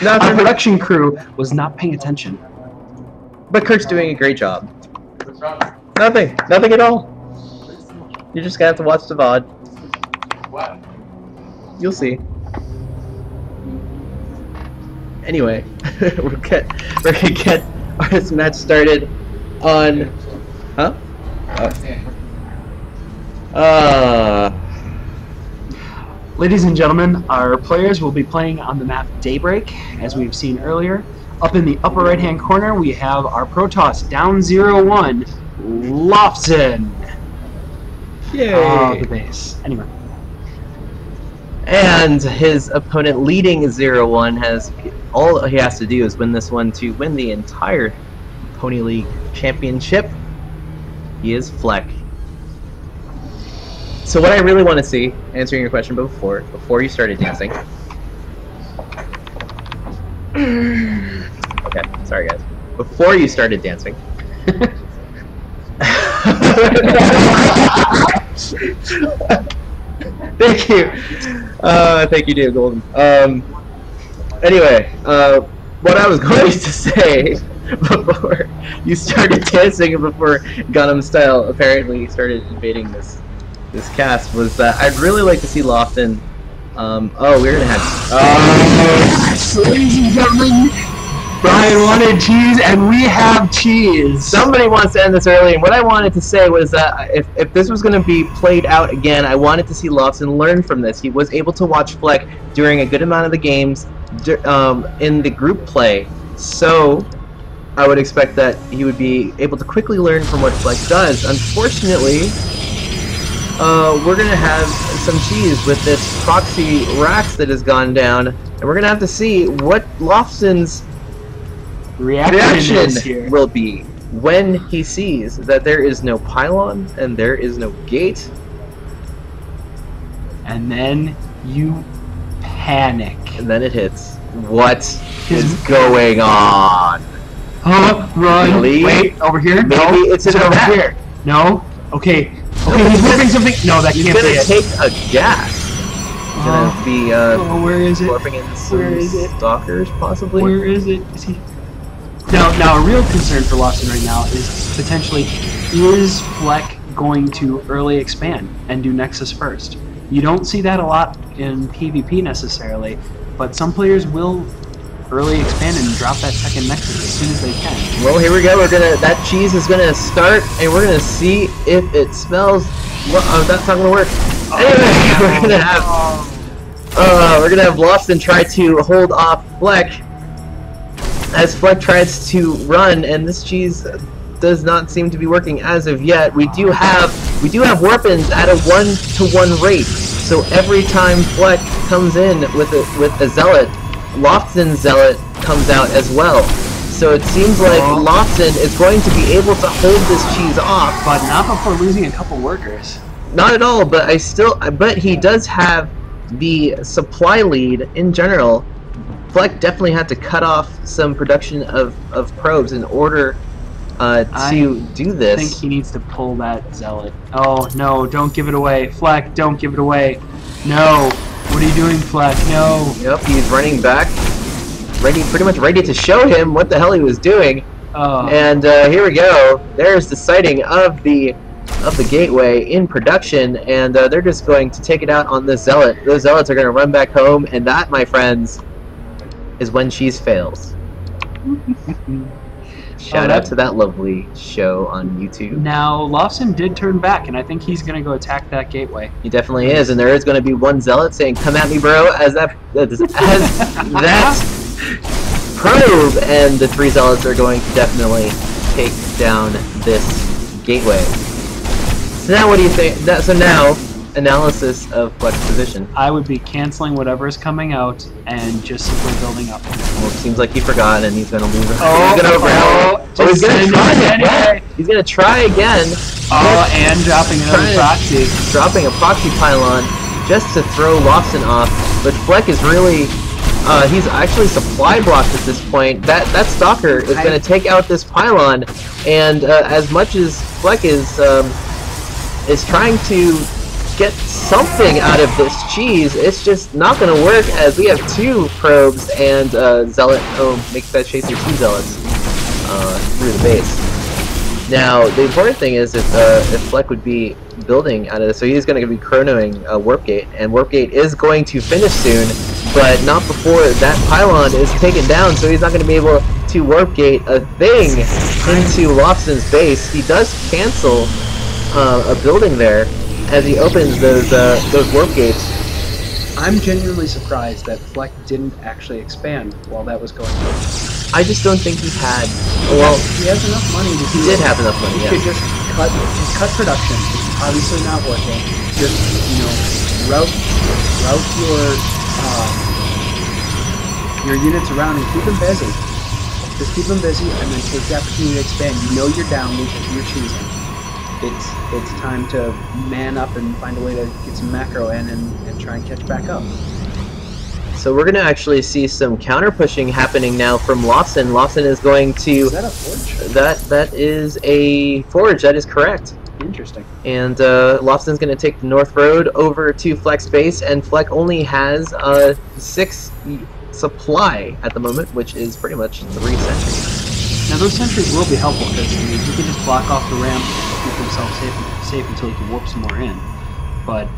Our production crew was not paying attention. But Kurt's doing a great job. Nothing at all. You're just gonna have to watch the VOD. What? You'll see. Anyway, we're gonna get our match started on. Huh? Ladies and gentlemen, our players will be playing on the map Daybreak, as we've seen earlier. Up in the upper right-hand corner, we have our Protoss down 0-1, Lofton. Yay! Oh, the base. Anyway. And his opponent leading 0-1 has all he has to do is win this one to win the entire Ponyleague championship. He is Fleck. So what I really want to see, answering your question before you started dancing. Okay, sorry guys. Before you started dancing. Thank you. Thank you, Dear Golden. Anyway, what I was going to say before you started dancing and before Gundam Style apparently started invading this cast was that I'd really like to see Lofton. Oh, we're gonna have. Ladies and gentlemen, Brian wanted cheese, and we have cheese. Somebody wants to end this early, and what I wanted to say was that if this was going to be played out again, I wanted to see Lofton learn from this. He was able to watch Fleck during a good amount of the games in the group play, so I would expect that he would be able to quickly learn from what Fleck does. Unfortunately, we're going to have some cheese with this proxy Rax that has gone down, and we're going to have to see what Lofton's reaction will be when he sees that there is no pylon and there is no gate. And then you panic. And then it hits. What is going on? Run. Really? Wait, over here? Maybe No, it's in the over back. here. No? Okay. Okay, he's moving something. No, that He's can't be gonna it. take a gas. He's gonna be where is it? warping in some Where is it? stalkers, possibly. Where is it? Is he? Now, a real concern for Lawson right now is potentially, is Fleck going to early expand and do Nexus first? You don't see that a lot in PvP necessarily, but some players will early expand and drop that second Nexus as soon as they can. Well, here we go. That cheese is gonna start, and we're gonna see if it smells. Well, that's not gonna work. Anyway, we're gonna have Lawson try to hold off Fleck as Fleck tries to run, and this cheese does not seem to be working as of yet. We do have weapons at a 1-to-1 rate, so every time Fleck comes in with a zealot, Lofton's zealot comes out as well. So it seems like Lofton is going to be able to hold this cheese off, but not before losing a couple workers. Not at all, but but he does have the supply lead in general. Fleck definitely had to cut off some production of probes in order to do this. I think he needs to pull that zealot. Oh no, don't give it away. Fleck, don't give it away. No. What are you doing, Fleck? No. Yep, he's running back. Pretty much ready to show him what the hell he was doing. Oh. And here we go. There's the sighting of the gateway in production, and they're just going to take it out on the zealot. Those zealots are going to run back home, and that, my friends, is when cheese fails. Shout out to that lovely show on YouTube. Now, Lawson did turn back, and I think he's going to go attack that gateway. He definitely is, and there is going to be one zealot saying, "Come at me, bro," as that probe, and the three zealots are going to definitely take down this gateway. So now, what do you think? So now, analysis of Fleck's position. I would be canceling whatever is coming out and just simply building up. Well, it seems like he forgot, and he's going to lose it. He's going to try again. He's going to try again. Oh, and dropping another proxy. Dropping a proxy pylon just to throw Lawson off. But Fleck is really... he's actually supply blocked at this point. That Stalker is going to take out this pylon, and as much as Fleck is trying to get something out of this cheese, it's just not going to work, as we have two probes and zealot. Oh, makes that chaser two zealots through the base. Now, the important thing is if Fleck would be building out of this, so he's going to be chronoing Warp Gate, and Warp Gate is going to finish soon, but not before that pylon is taken down, so he's not going to be able to Warp Gate a thing into Lofton's base. He does cancel a building there as he opens those Warp Gates. I'm genuinely surprised that Fleck didn't actually expand while that was going on. I just don't think he had. Well, he has enough money to do. He did have enough money. He could just cut production. It's obviously not working. Just route your units around and keep them busy. Just keep them busy, and then take the opportunity to expand. You know you're down because you're choosing. It's time to man up and find a way to get some macro in and try and catch back up. So we're going to actually see some counter pushing happening now from Lawson. Lawson is going to... Is that a forge? That is a forge, that is correct. Interesting. And Lawson's going to take the North Road over to Fleck's base, and Fleck only has 6 supply at the moment, which is pretty much 3 centuries. Now those sentries will be helpful because I mean, he can just block off the ramp, keep himself safe until he can warp some more in. But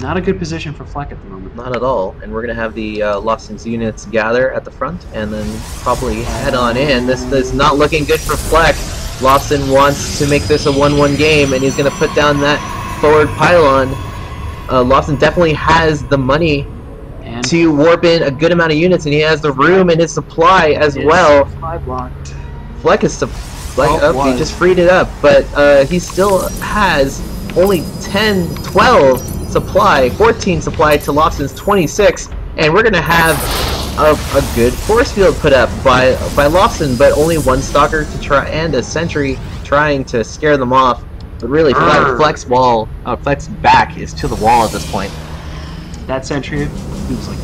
not a good position for Fleck at the moment. Not at all. And we're going to have the Lofson's units gather at the front and then probably head on in. This is not looking good for Fleck. Lofson wants to make this a 1-1 game, and he's going to put down that forward pylon. Lofson definitely has the money to warp in a good amount of units, and he has the room in his supply as well. Fleck is he just freed it up, but he still has only 10, 12 supply, 14 supply to Lofson's 26, and we're gonna have a good force field put up by Lofson, but only one stalker to try and a sentry trying to scare them off. But really, Fleck's back is to the wall at this point. That sentry, he was like,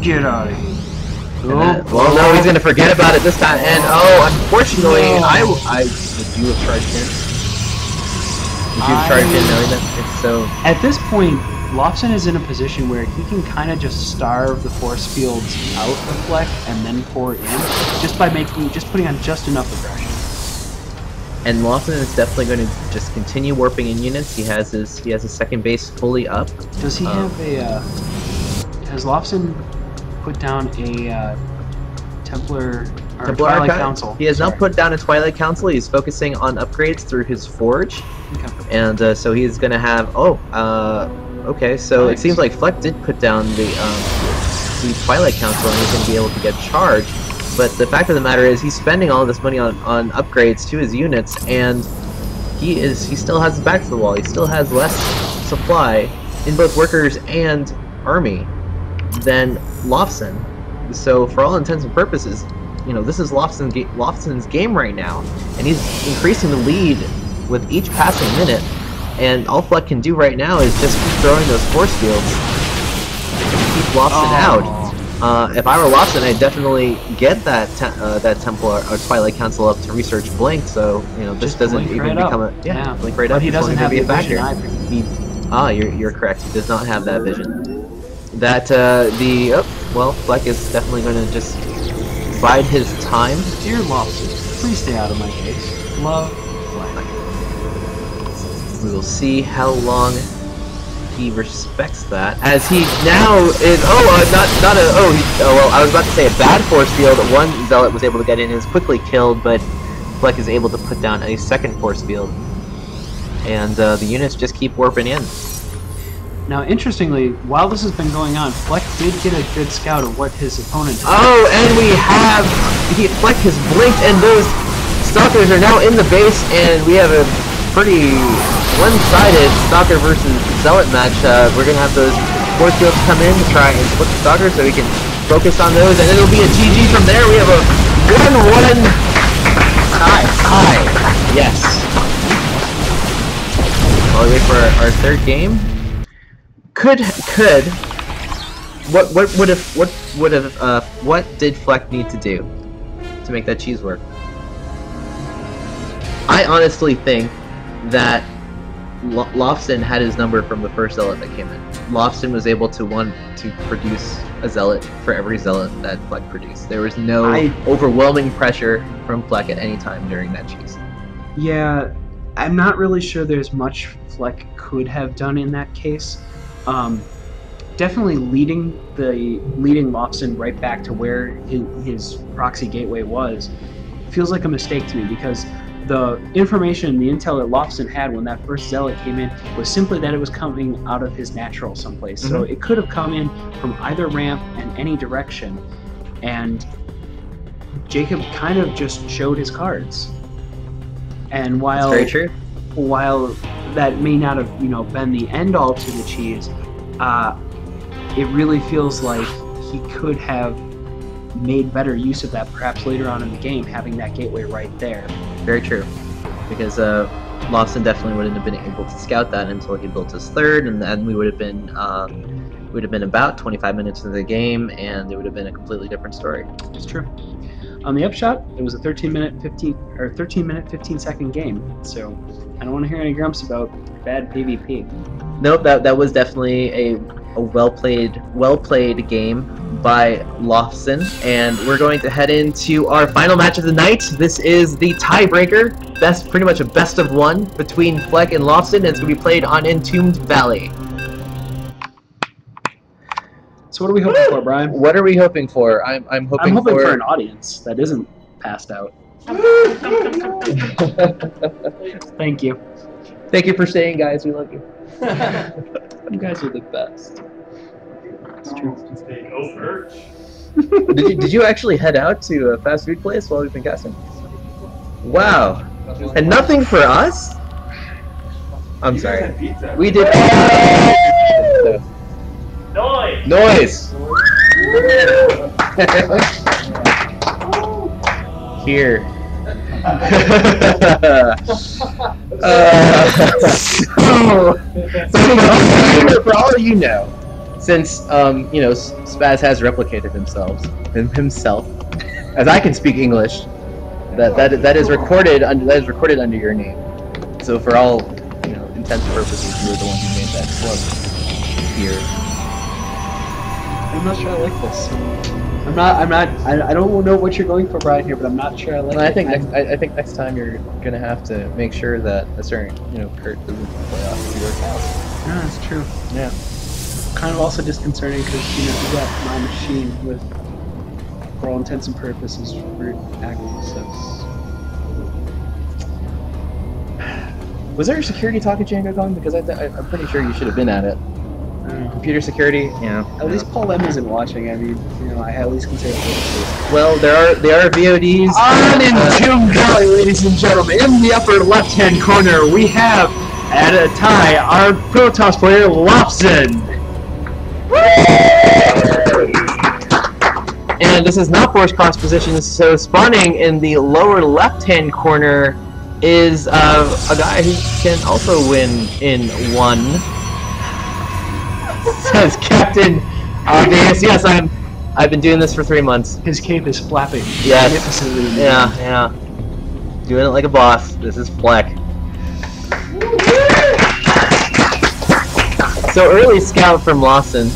get out of here. Well, no, he's gonna forget about it this time, and unfortunately, would you have charged in? Would you have charged in knowing that? It's so. At this point, Lofson is in a position where he can kind of just starve the force fields out of Fleck and then pour in, just by putting on just enough aggression. And Lofson is definitely going to just continue warping in units. He has his second base fully up. Does he have a? Has Lofson put down a Templar or Twilight Council? He has not put down a Twilight Council. He's focusing on upgrades through his forge, and so he's going to have. Okay, so nice. It seems like Fleck did put down the Twilight Council, and he's going to be able to get charged. But the fact of the matter is, he's spending all this money on upgrades to his units, and he still has his back to the wall. He still has less supply in both workers and army than Lofson. So for all intents and purposes, you know, this is Lofson's game right now, and he's increasing the lead with each passing minute. And all Fleck can do right now is just keep throwing those force fields and keep Lofson out. If I were Lofson, I'd definitely get that Templar or Twilight Council up to research Blink, so you know this doesn't even become a Blink right up. But he doesn't have the vision either. You're correct. He does not have that vision. That Fleck is definitely going to just bide his time. Dear Lofson, please stay out of my case. Love, Fleck. We will see how long he respects that, as he now is. I was about to say a bad force field. One zealot was able to get in, is quickly killed, but Fleck is able to put down a second force field, and the units just keep warping in. Now, interestingly, while this has been going on, Fleck did get a good scout of what his opponent did. And we have Fleck has blinked, and those stalkers are now in the base, and we have a pretty one-sided Stalker versus Zealot match. We're going to have those force fields come in to try and split the Stalkers so we can focus on those, and it'll be a GG from there. We have a 1-1 tie. Yes. While we wait for our third game. What did Fleck need to do to make that cheese work? I honestly think that Lofson had his number from the first zealot that came in. Lofson was able to produce a zealot for every zealot that Fleck produced. There was no overwhelming pressure from Fleck at any time during that cheese. Yeah, I'm not really sure there's much Fleck could have done in that case. Definitely leading Lofson right back to where his proxy gateway was feels like a mistake to me, because the information, the intel that Lofson had when that first zealot came in was simply that it was coming out of his natural someplace. So it could have come in from either ramp and any direction, and Jacob kind of just showed his cards. And while that's very true. While that may not have been the end all to the cheese, it really feels like he could have made better use of that perhaps later on in the game, having that gateway right there. Very true, because Lofson definitely wouldn't have been able to scout that until he built his third, and then we would have been about 25 minutes into the game, and it would have been a completely different story. It's true. On the upshot, it was a 13-minute 15-second game. So I don't want to hear any grumps about bad PvP. Nope, that was definitely a a well played game by Lofson, and we're going to head into our final match of the night. This is the tiebreaker, pretty much a best of one between Fleck and Lofson, and it's going to be played on Entombed Valley. So what are we hoping for, Brian? What are we hoping for? I'm hoping for an audience that isn't passed out. Thank you. Thank you for staying, guys. We love you. You guys are the best. It's true. Did you actually head out to a fast food place while we've been casting? Wow. And nothing for us? I'm sorry. We did. Noise! Noise! Here. For all you know, since Spaz has replicated himself, as I can speak English, that is recorded under your name. So for all intents and purposes, you were the one who made that club here. I'm not sure I like this. I don't know what you're going for, Brian, here, but I'm not sure I like it. I think next time you're gonna have to make sure that a certain Kurt doesn't play off of your house. Yeah, that's true. Yeah. Kind of also disconcerting because you got my machine with, for all intents and purposes, root access. Was there a security talk at DjangoCon? Because I'm pretty sure you should have been at it. Computer security, At least Paul M isn't watching. I mean, I at least can say it. Well, there are VODs. On Entombed Valley, ladies and gentlemen, in the upper left-hand corner, we have at a tie our Protoss player Lofson. And this is not force cross positions, so spawning in the lower left-hand corner is a guy who can also win in one. Says Captain Obvious. Yes, I've been doing this for 3 months. His cape is flapping. Yes. Yeah. Doing it like a boss. This is Fleck. So early scout from Lawson,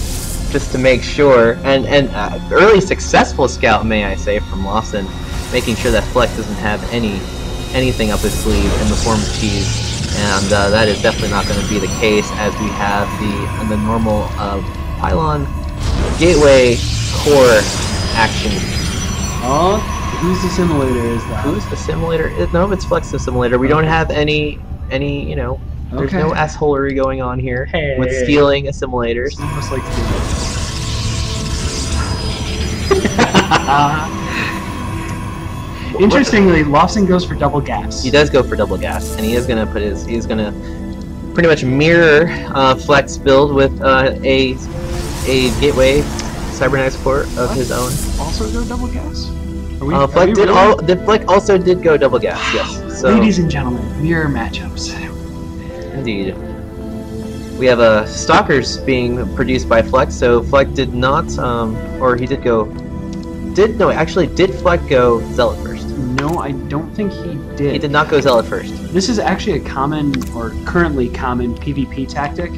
just to make sure, and early successful scout, may I say, from Lawson, making sure that Fleck doesn't have anything up his sleeve in the form of cheese. And that is definitely not going to be the case, as we have the normal pylon gateway core action. Oh, who's the simulator is that? Who's the simulator? No, it's Flex the simulator. We don't have any there's no assholery going on here with stealing simulators. Almost like Interestingly, Lawson goes for double gas. He does go for double gas, and he's gonna pretty much mirror Fleck's build with a gateway cybernetics port of his own. Also go double gas? Fleck also did go double gas. Yes. So, ladies and gentlemen, mirror matchups. Indeed. We have Stalkers being produced by Fleck, so Fleck did not, or he did go. Did Fleck go Zealot first? No, I don't think he did. He did not go Zealot first. This is actually a common, or currently common, PvP tactic.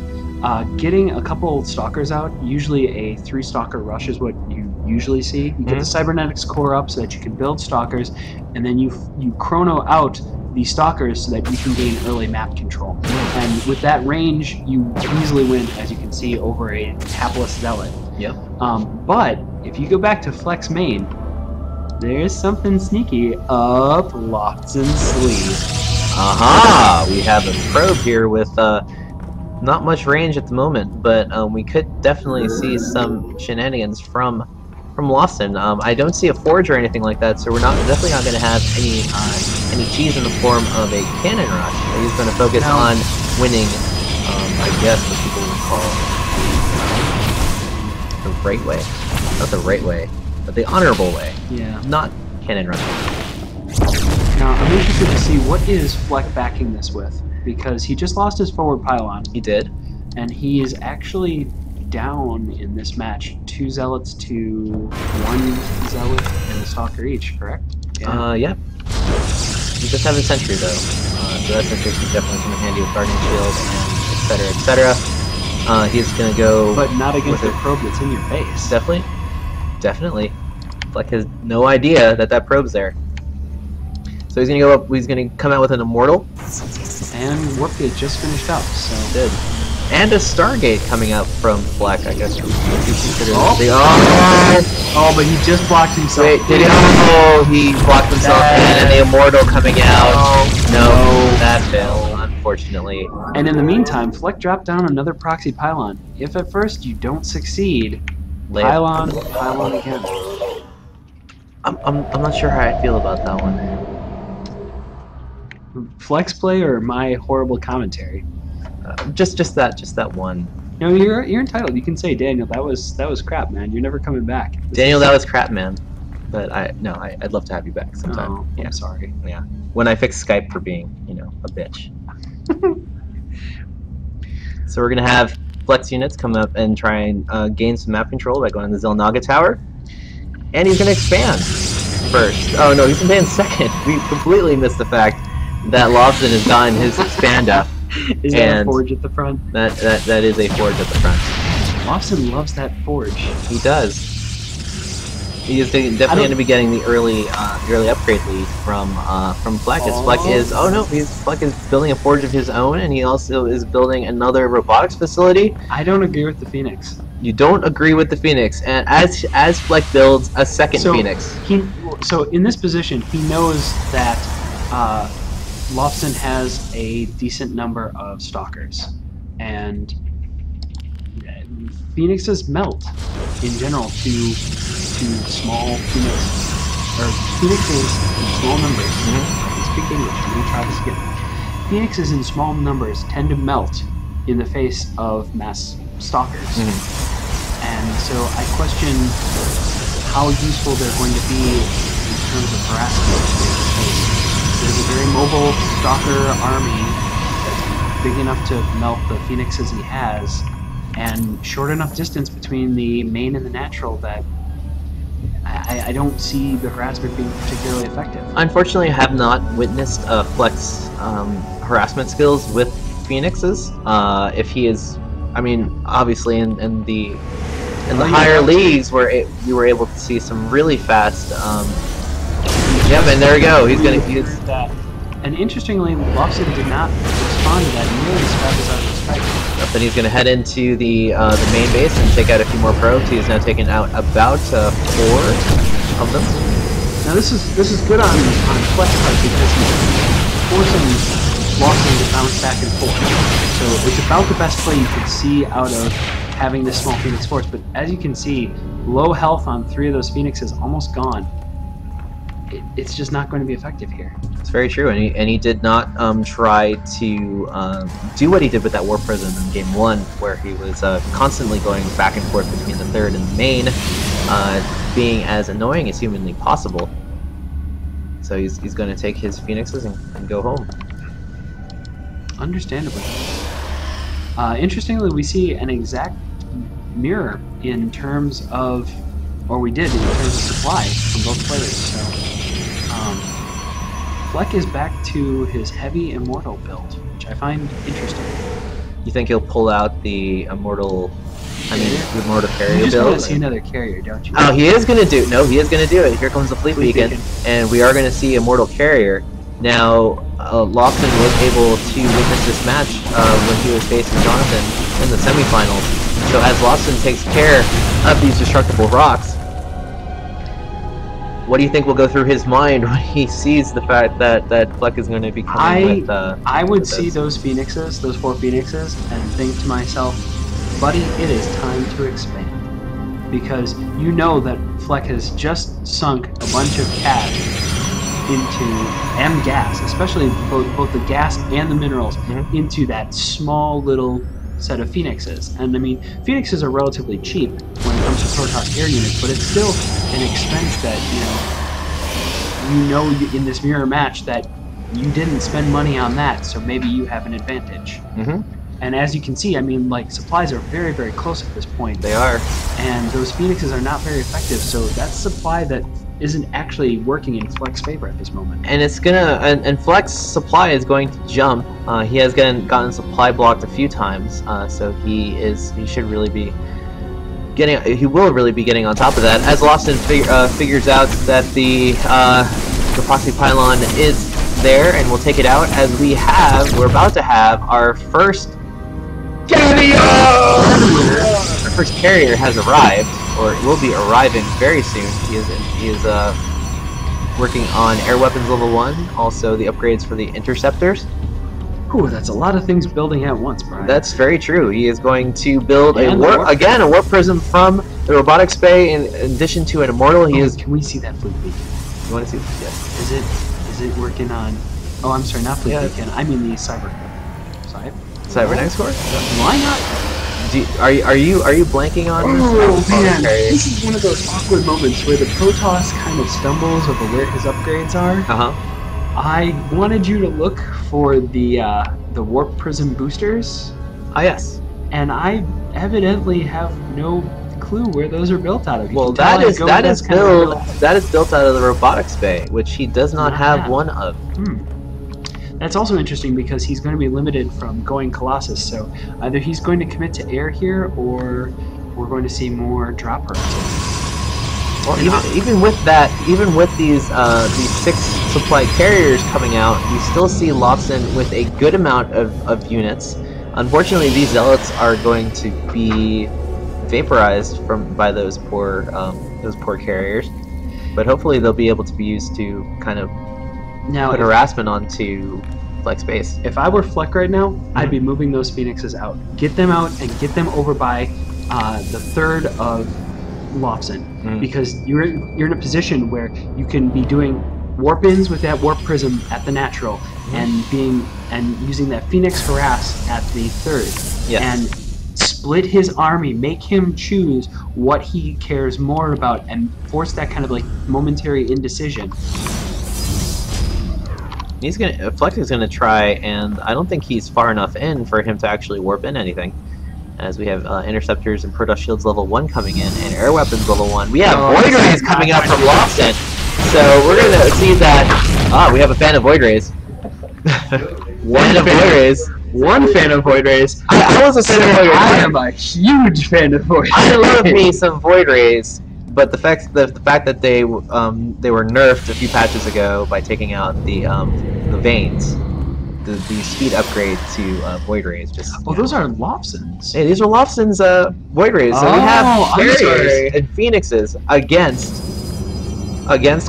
Getting a couple Stalkers out, usually a 3-Stalker rush is what you usually see. You get the Cybernetics core up so that you can build Stalkers, and then you chrono out the Stalkers so that you can gain early map control. And with that range, you easily win, as you can see, over a hapless Zealot. Yep. But if you go back to Flex main, there's something sneaky up Lofton's sleeve. Aha! We have a probe here with not much range at the moment, but we could definitely see some shenanigans from Lawson. I don't see a forge or anything like that, so we're definitely not going to have any cheese in the form of a cannon rush. He's going to focus on winning, I guess what people would call the right way. Not the right way, but the honorable way. Yeah. Not cannon rushing. Now, I'm interested to see what is Fleck backing this with, because he just lost his forward pylon. He did. And he is actually down in this match. 2 Zealots to 1 Zealot and a Stalker each, correct? Yeah. We just have a Sentry, though. So that Sentry is definitely come in handy with Guardian Shield and etc. He's gonna go. But not against with the it. probe that's in your base. Definitely. Fleck has no idea that probe's there. So he's gonna go up. He's gonna come out with an Immortal. And Warpgate just finished up, so... Good. And a Stargate coming out from Fleck, I guess. Oh, but he just blocked himself. Wait, did he? Oh, he blocked himself in, and the Immortal coming out. No, that failed, unfortunately. And in the meantime, Fleck dropped down another proxy pylon. If at first you don't succeed, pylon again. I'm not sure how I feel about that one. Flex play or my horrible commentary? Just that one. No, you're entitled. You can say, Daniel, that was crap, man. You're never coming back. Daniel, that was crap, man. But I'd love to have you back sometime. Oh, I'm sorry. Yeah. When I fix Skype for being, a bitch. So we're gonna have Flex units come up and try and gain some map control by going to the Zelnaga Tower. And he's gonna expand first. Oh no, he's gonna expand second. We completely missed the fact that Lobson has gotten his expand up. Is that a forge at the front? That is a forge at the front. Lobson loves that forge. He does. He is definitely going to be getting the early upgrade lead from Fleck. Fleck is Fleck is building a forge of his own, and he also is building another robotics facility. I don't agree with the Phoenix. You don't agree with the Phoenix, and as Fleck builds a second Phoenix. So in this position, he knows that Lofton has a decent number of stalkers, and Phoenixes melt in general to small phoenixes, or phoenixes in small numbers. I can speak English. Let me try this again. Phoenixes in small numbers tend to melt in the face of mass stalkers, and so I question how useful they're going to be in terms of harassment. There's a very mobile stalker army that's big enough to melt the phoenixes he has, and short enough distance between the main and the natural that I don't see the harassment being particularly effective. Unfortunately, I have not witnessed Flex harassment skills with phoenixes. If he is, obviously in the higher leagues where we were able to see some really fast. Yep, and there we go. He's gonna use that. And interestingly, Lobson did not respond to that nearly as fast as I was expecting. Then he's gonna head into the main base and take out a few more probes. He's now taken out about 4 of them. Now this is good on Flex part because he's forcing Lobson to bounce back and forth. So it's about the best play you could see out of having this small Phoenix force. But as you can see, low health on 3 of those Phoenixes, almost gone. It's just not going to be effective here. It's very true, and he did not try to do what he did with that War Prison in Game 1, where he was constantly going back and forth between the third and the main, being as annoying as humanly possible. So he's going to take his Phoenixes and go home. Understandably. Interestingly, we see an exact mirror in terms of, or we did in terms of supply from both players. So Fleck is back to his heavy Immortal build, which I find interesting. You think he'll pull out the Immortal, the Immortal carrier build? You just want to see another carrier, don't you? Oh, he is going to do it. No, he is going to do it. Here comes the Fleet Beacon, and we are going to see Immortal carrier. Now, Lofton was able to witness this match when he was facing Jonathan in the semifinals. So as Lofton takes care of these destructible rocks, what do you think will go through his mind when he sees the fact that Fleck is going to be coming with I would see those Phoenixes, those 4 Phoenixes, and think to myself, buddy, it is time to expand. Because you know that Fleck has just sunk a bunch of cash into gas, especially both the gas and the minerals, into that small little set of Phoenixes. And Phoenixes are relatively cheap when it comes to Protoss air units, but it's still an expense that you know in this mirror match that you didn't spend money on that, so maybe you have an advantage. And as you can see, supplies are very, very close at this point. They are. And those Phoenixes are not very effective, so that's supply that isn't actually working in Fleck's favor at this moment. And it's gonna and Fleck's supply is going to jump. He has gotten supply blocked a few times, so he should really be getting. He will really be getting on top of that as Lawson figures out that the proxy pylon is there, and we'll take it out as we're about to have our first carrier. Our first carrier has arrived, or will be arriving very soon. He is working on air weapons level 1, also the upgrades for the interceptors. Ooh, that's a lot of things building at once, Brian. That's very true. He is going to build a warp prism from the robotics bay in addition to an immortal. Can we see that fleet beacon? You want to see? Yes. Is it working on? Oh, I'm sorry, not fleet beacon. I mean the Cybernetics core? Why not? Are you blanking on? Oh man, this is one of those awkward moments where the Protoss kind of stumbles over where his upgrades are. I wanted you to look for the warp prism boosters. Ah, yes. And I evidently have no clue where those are built out of. Well, that is built out of the robotics bay, which he does not have one of. That's also interesting because he's going to be limited from going Colossus, so either he's going to commit to air here, or we're going to see more drop hurts. Well, even with that, even with these 6 supply carriers coming out, we still see Lobson with a good amount of units. Unfortunately, these zealots are going to be vaporized by those poor carriers, but hopefully they'll be able to be used to kind of put harassment onto Fleck's base. If I were Fleck right now, I'd be moving those Phoenixes out. Get them out and get them over by the 3rd of Lobson, because you're in a position where you can be doing warp-ins with that warp prism at the natural, and using that Phoenix harass at the 3rd, and split his army, make him choose what he cares more about, and force that kind of like momentary indecision. Fleck is gonna try, and I don't think he's far enough in for him to actually warp in anything. As we have interceptors and Protoss shields level 1 coming in, and air weapons level 1. We have Void Rays coming up from Lobson, so we're gonna see that. We have a fan of Void Rays. One fan of Void Rays. I was a fan of Void Rays. I am a huge fan of Void Rays. I love me some Void Rays. But the fact that they were nerfed a few patches ago by taking out the veins, the speed upgrade to Void Rays just. Oh, those are Lobsons. Hey, these are Lobson's Void Rays. So we have carriers and Phoenixes against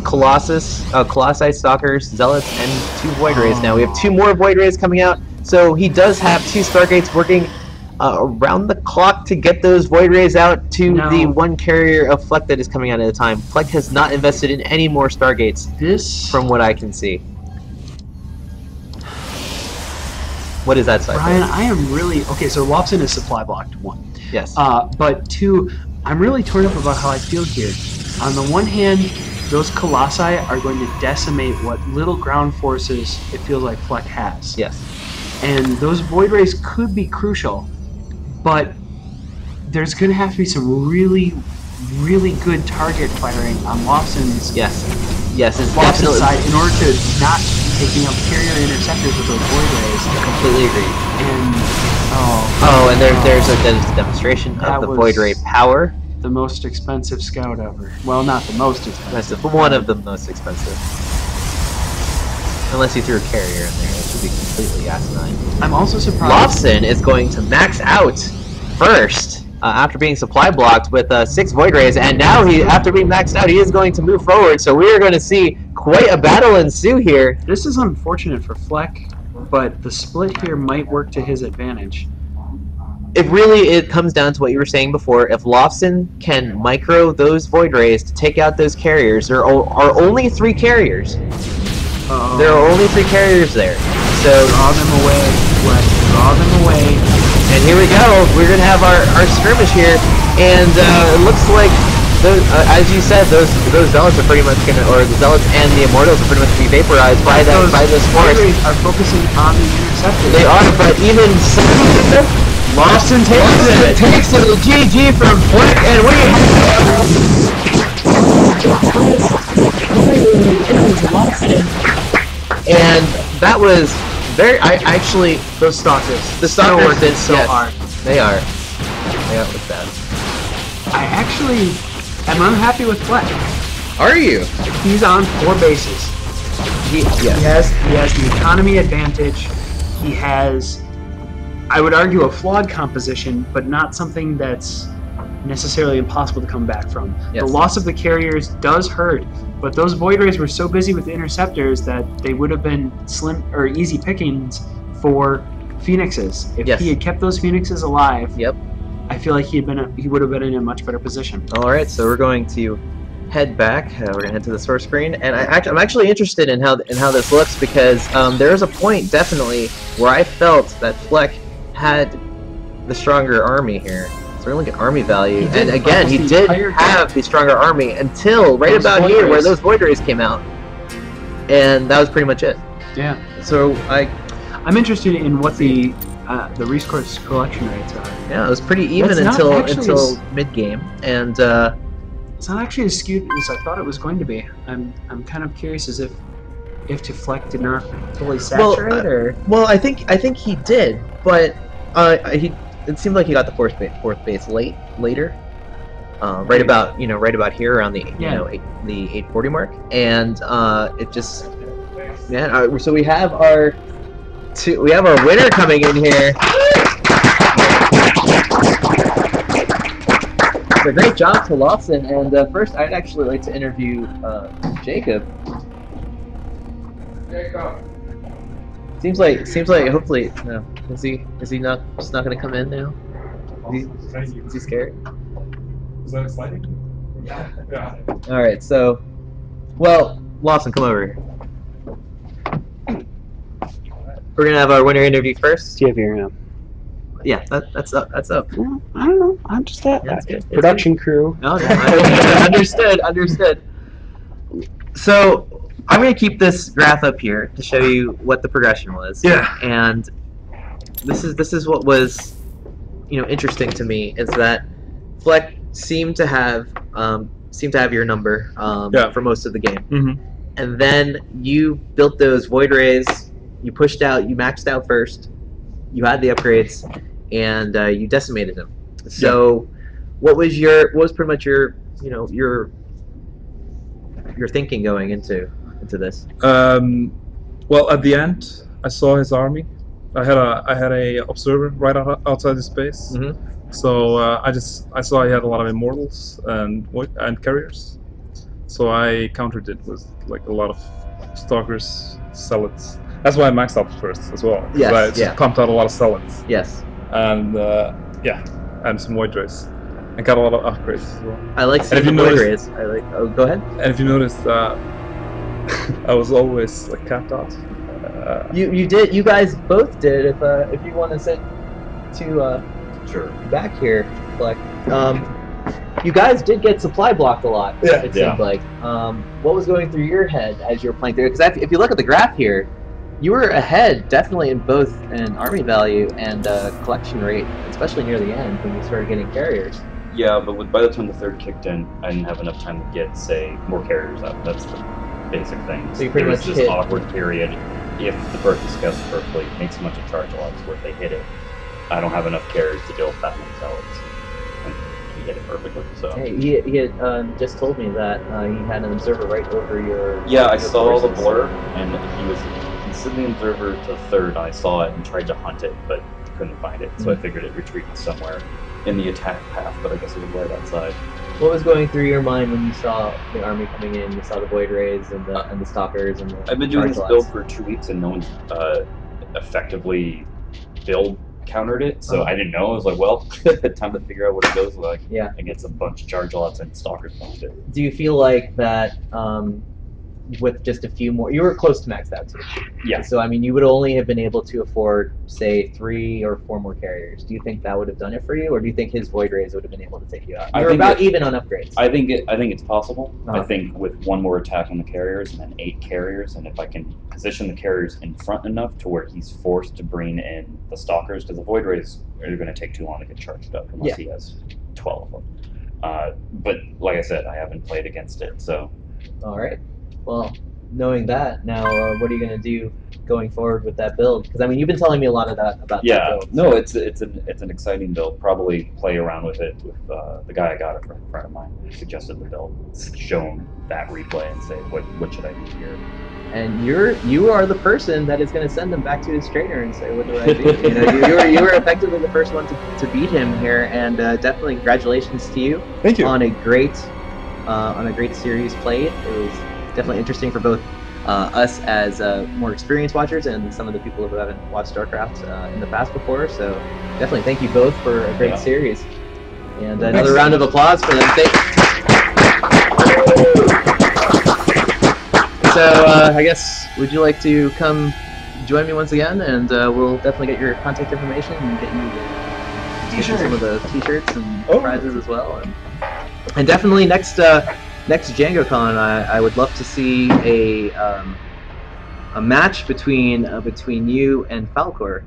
Colossi, Stalkers, Zealots, and 2 Void Rays. Now we have 2 more Void Rays coming out. So he does have 2 Stargates working around the clock to get those Void Rays out to the 1 carrier of Fleck that is coming out at a time. Fleck has not invested in any more Stargates, from what I can see. What is that side? Brian, I am really okay. So Lobson is supply blocked 1. Yes. But 2, I'm really torn up about how I feel here. On the one hand, those Colossi are going to decimate what little ground forces it feels like Fleck has. Yes. And those Void Rays could be crucial, but there's going to have to be some really, really good target firing on Lobson's Lobson's side in order to not be taking up carrier interceptors with those Void Rays. I completely agree. And and there's a demonstration of the Void Ray power. The most expensive scout ever. Well, not the most expensive. But one of the most expensive. Unless you threw a carrier in there, it should be completely asinine. I'm also surprised. Lobson is going to max out first after being supply blocked with 6 Void Rays, and now after being maxed out, he is going to move forward. So we are going to see quite a battle ensue here. This is unfortunate for Fleck, but the split here might work to his advantage. It comes down to what you were saying before. If Lobson can micro those Void Rays to take out those carriers, there are only 3 carriers. There are only 3 carriers there. So draw them away, Fleck. Draw them away. And here we go. We're gonna have our skirmish here, and it looks like as you said, those zealots are pretty much gonna, or the zealots and the immortals are pretty much gonna be vaporized by this force. Are focusing on the interceptors. They are, but even Lobson takes it. GG from Fleck, and we have It was a lot of fun. And that was very. I actually Those stalkers. the stalkers worked in so yes, hard. They are. They are with that. I actually am unhappy with Fleck. Are you? He's on 4 bases. Yes. He has the economy advantage. He has, I would argue, a flawed composition, but not something that's necessarily impossible to come back from. Yes. The loss of the carriers does hurt, but those Void Rays were so busy with the interceptors that they would have been slim or easy pickings for Phoenixes. If Yes. he had kept those Phoenixes alive, Yep. I feel like he would have been in a much better position. All right, so we're going to head back. We're going to head to the source screen, and I'm actually interested in how this looks because there is a point definitely where I felt that Fleck had the stronger army here. So we're looking at army value, and again, he did have the stronger army until right about here where those Void Rays came out, and that was pretty much it. Yeah. So I'm interested in what the resource collection rates are. yeah, it was pretty even That's not actually until mid game, and it's not actually as skewed as I thought it was going to be. I'm kind of curious as if Fleck did not fully saturate or. Well, I think he did, but it seemed like he got the fourth base later, right about here around the the 840 mark, and it just so we have our winner coming in here. So great job to Lawson, and first I'd actually like to interview Jacob. Seems like hopefully no. Is he not just not gonna come in now? Is he scared? Is that exciting? Yeah. All right, so well, Lawson, come over here. We're gonna have our winner interview first. Do you have your? Yeah, that's up. That's up. Well, I don't know. I'm just that That's good. production crew. No, understood. So I'm gonna keep this graph up here to show you what the progression was. Yeah. And this is what was, interesting to me is that Fleck seemed to have your number for most of the game. Mm-hmm. And then you built those Void Rays. You pushed out. You maxed out first. You had the upgrades, and you decimated them. So, what was pretty much your thinking going into this? Well, at the end, I saw his army. I had a observer right outside his base. Mm-hmm. So I saw he had a lot of immortals and carriers. So I countered it with like a lot of stalkers, zealots. That's why I maxed out first as well. Yes, I just pumped out a lot of zealots. Yes. And and some Void Rays. And got a lot of upgrades as well. I like seeing the Void Rays. Oh, go ahead. And if you noticed, I was always like capped out. You did. You guys both did. If you want to sit to Sure. back here, like you guys did get supply blocked a lot. Yeah. It seemed like. What was going through your head as you were playing through? Because if you look at the graph here, you were ahead definitely in both an army value and collection rate, especially near the end when you started getting carriers. Yeah, but by the time the third kicked in, I didn't have enough time to get, say, more carriers out. That's the basic thing. So you pretty There's much this hit. awkward period. If the birth discussed perfectly, makes a bunch of charge logs where if they hit it, I don't have enough carriers to deal with that many zealots. And he hit it perfectly. So Hey, he had just told me that he had an observer right over your. yeah, I your saw the forces. blur, and he sent the observer to third. I saw it and tried to hunt it, but couldn't find it. So I figured it retreated somewhere in the attack path, but I guess it was right outside. What was going through your mind when you saw the army coming in? You saw the Void Rays and the Stalkers and the. I've been doing this Charge build Lots. for 2 weeks and no one's effectively countered it, so I didn't know. I was like, well, time to figure out what it goes like Yeah. against a bunch of charge lots and stalkers punched it. Do you feel like that with just a few more, you were close to maxed out too? Yeah. So I mean, you would only have been able to afford, say, 3 or 4 more carriers. Do you think that would have done it for you, or do you think his Void Rays would have been able to take you out? I You're think about it- even on upgrades. I think it's possible. Uh-huh. I think with one more attack on the carriers and then 8 carriers, and if I can position the carriers in front enough to where he's forced to bring in the stalkers, because the Void Rays are going to take too long to get charged up unless he has 12 of them. But like I said, I haven't played against it, so All right. Well, knowing that now, what are you gonna do going forward with that build? Because I mean, you've been telling me a lot of that about that build. No, it's an exciting build. Probably play around with it with the guy I got it from, a friend of mine who suggested the build. Show him that replay and say what should I do here. And you are the person that is going to send him back to his trainer and say, what do I do? You know, you were effectively the first one to beat him here, and definitely congratulations to you. Thank you. On a great series played. It was definitely interesting for both us as more experienced watchers and some of the people who haven't watched StarCraft in the past before. So definitely thank you both for a great series. And another round of applause for them. So I guess, would you like to come join me once again, and we'll definitely get your contact information and get you some of the t-shirts and prizes as well. And definitely next DjangoCon, I would love to see a match between you and Falcor.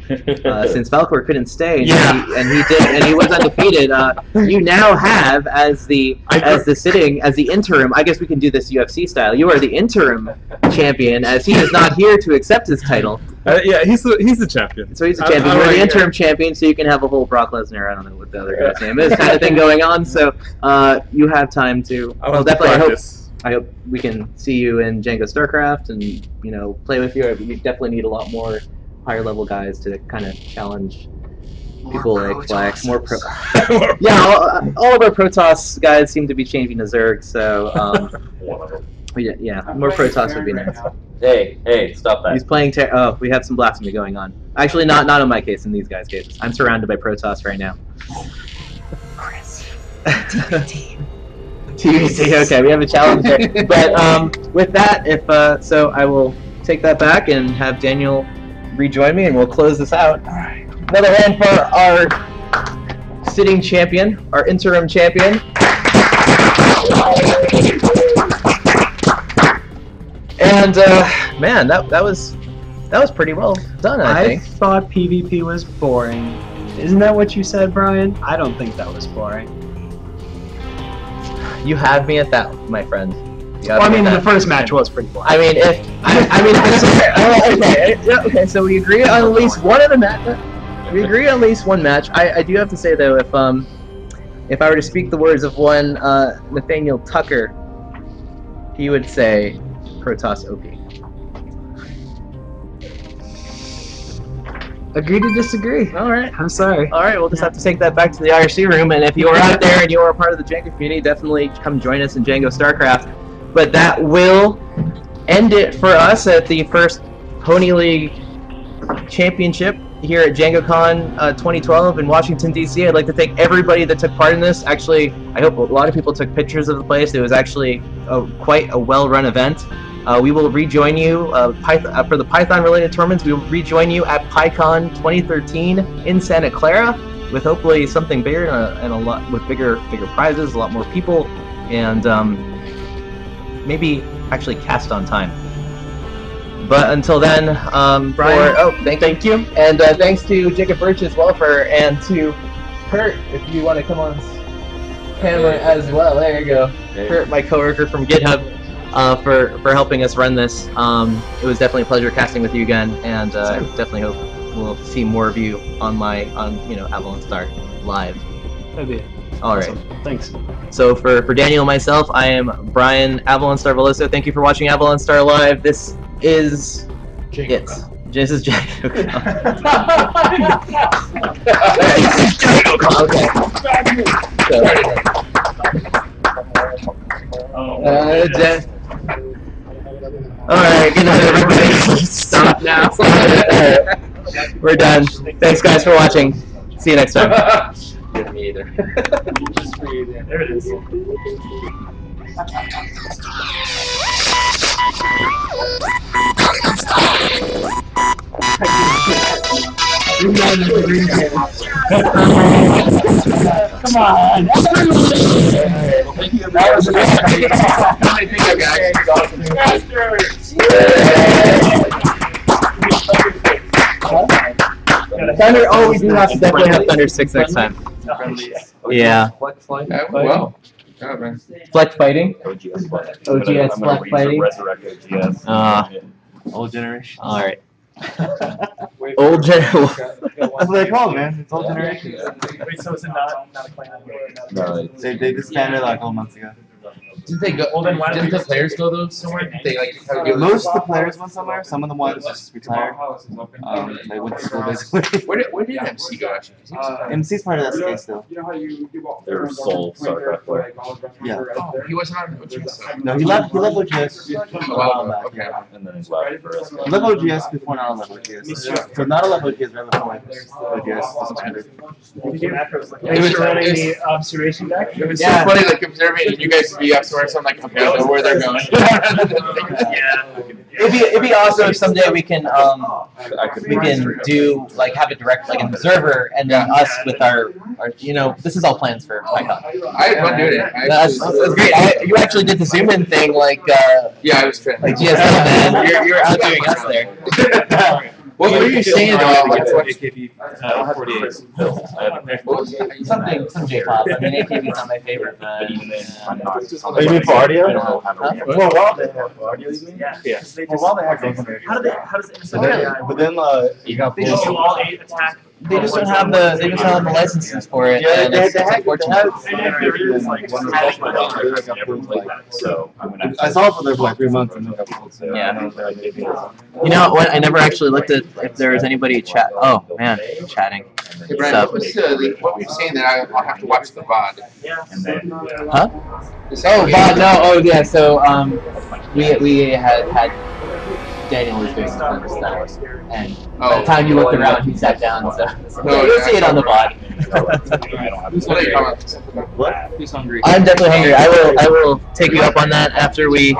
Since Falcor couldn't stay, and he was undefeated. You now have as the interim. I guess we can do this UFC style. You are the interim champion, as he is not here to accept his title. Yeah, he's the champion. So he's the champion. You're the interim champion, so you can have a whole Brock Lesnar. I don't know what the other guy's name is, kind of thing going on. So you have time to. Well, definitely. I hope we can see you in Django StarCraft and play with you. You definitely need a lot more higher level guys to kind of challenge people like Flax. More pro. Yeah, all of our Protoss guys seem to be changing to Zerg, so yeah, more Protoss would be nice. Hey, stop that. He's playing. Oh, we have some blasphemy going on. Actually, not in my case. In these guys' cases, I'm surrounded by Protoss right now. Chris, TBT. Okay, we have a challenge there. But with that, so I will take that back and have Daniel rejoin me, and we'll close this out. All right. Another hand for our sitting champion, our interim champion. And man, that was pretty well done. I think. Thought PvP was boring. Isn't that what you said, Brian? I don't think that was boring. You have me at that, my friend. Well, I mean, the first match was pretty boring. I mean, okay. So we agree on at least one of the match. We agree on at least one match. I do have to say though, if I were to speak the words of one Nathaniel Tucker, he would say Protoss OP. Agree to disagree. All right. I'm sorry. All right, we'll just have to take that back to the IRC room. And if you are out there and you are a part of the Django community, definitely come join us in Django StarCraft. But that will end it for us at the first Ponyleague Championship here at DjangoCon 2012 in Washington, D.C. I'd like to thank everybody that took part in this. Actually, I hope a lot of people took pictures of the place. It was actually quite a well-run event. We will rejoin you for the Python-related tournaments. We will rejoin you at PyCon 2013 in Santa Clara with hopefully something bigger and a lot with bigger prizes, a lot more people, and maybe actually cast on time. But until then, Brian, thank you, and thanks to Jacob Birch as well and to Kurt, if you want to come on camera as well. There you go, Kurt, my coworker from GitHub, for helping us run this. It was definitely a pleasure casting with you again, and definitely hope we'll see more of you on Avalonstar live. That'd be all awesome. right. Thanks. So for Daniel and myself, I am Brian Avalonstar Veloso. Thank you for watching Avalonstar Live. This is it. This is DjangoCon. Okay. All right. Good night, everybody. Stop now. We're done. Thanks, guys, for watching. See you next time. Me either. There it is. Come on. That was amazing. Thunder. Oh, we do have to definitely have Thunder 6 next time. Yeah. Well. Oh, man. Fleck fighting. OGS Fleck. OGS Fleck fighting. Resurrect OGS. Old generation. All right. Old generation. That's what they call it, man. It's old generation. Wait, so is it not a clan anymore? No, They disbanded like a couple months ago. Didn't they go? Well, then why Didn't don't the players go though somewhere? Did they like kind of give Most of the players went somewhere. Some of the ones just retired. They went to school basically. Where did MC go actually? 'Cause he was- MC's part of that SK still. Their sole StarCraft player. Yeah. Oh, he wasn't on OGS. No, he left OGS a while back. Okay. And then he left for us. He left OGS before not left OGS. So not left OGS right before OGS. It was running the observation deck. It was so funny, like observing, and you guys would be up somewhere, so I'm like, okay, I know where they're going. Yeah. It'd be awesome if someday we can do like have a direct like an observer and then us with our this is all plans for PyCon. I had fun doing it. That's great. You actually did the zoom in thing like Yeah, I was trying. like GSM man. You're outdoing us there. What were you saying about like what? Some J-pop. I mean, AKB's not my favorite, but Even then, I'm not. Oh, you mean for audio? I don't know how to. Well, while they have audio, you mean? Yeah. Well, while they have those. How does it But then you got They just do all 8 attack. They just don't have the licenses for it. Yeah, and they it's had So I'm gonna. I saw it for there for like 3 months. And Yeah. You know what? I never actually looked at if there was anybody chat. Oh man, chatting. Hey, Brian, what was what were you saying that I'll have to watch the VOD? And then. Huh? Oh, Bob, no. Oh, yeah. So we had Daniel was doing some stuff, and by the time you looked around, he sat down. So you'll see it on the VOD. What? Who's hungry? I'm definitely hungry. I will take you up on that after we.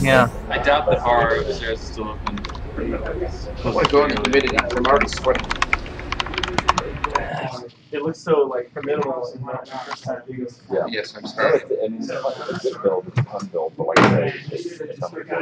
Yeah. I doubt the bar upstairs is still open. I want to go in the humidity. I'm already sweating. It looks so like formidable in the first time you Yeah. Yes, I'm sorry. And it's a good build, it's a fun build, but like I say, it's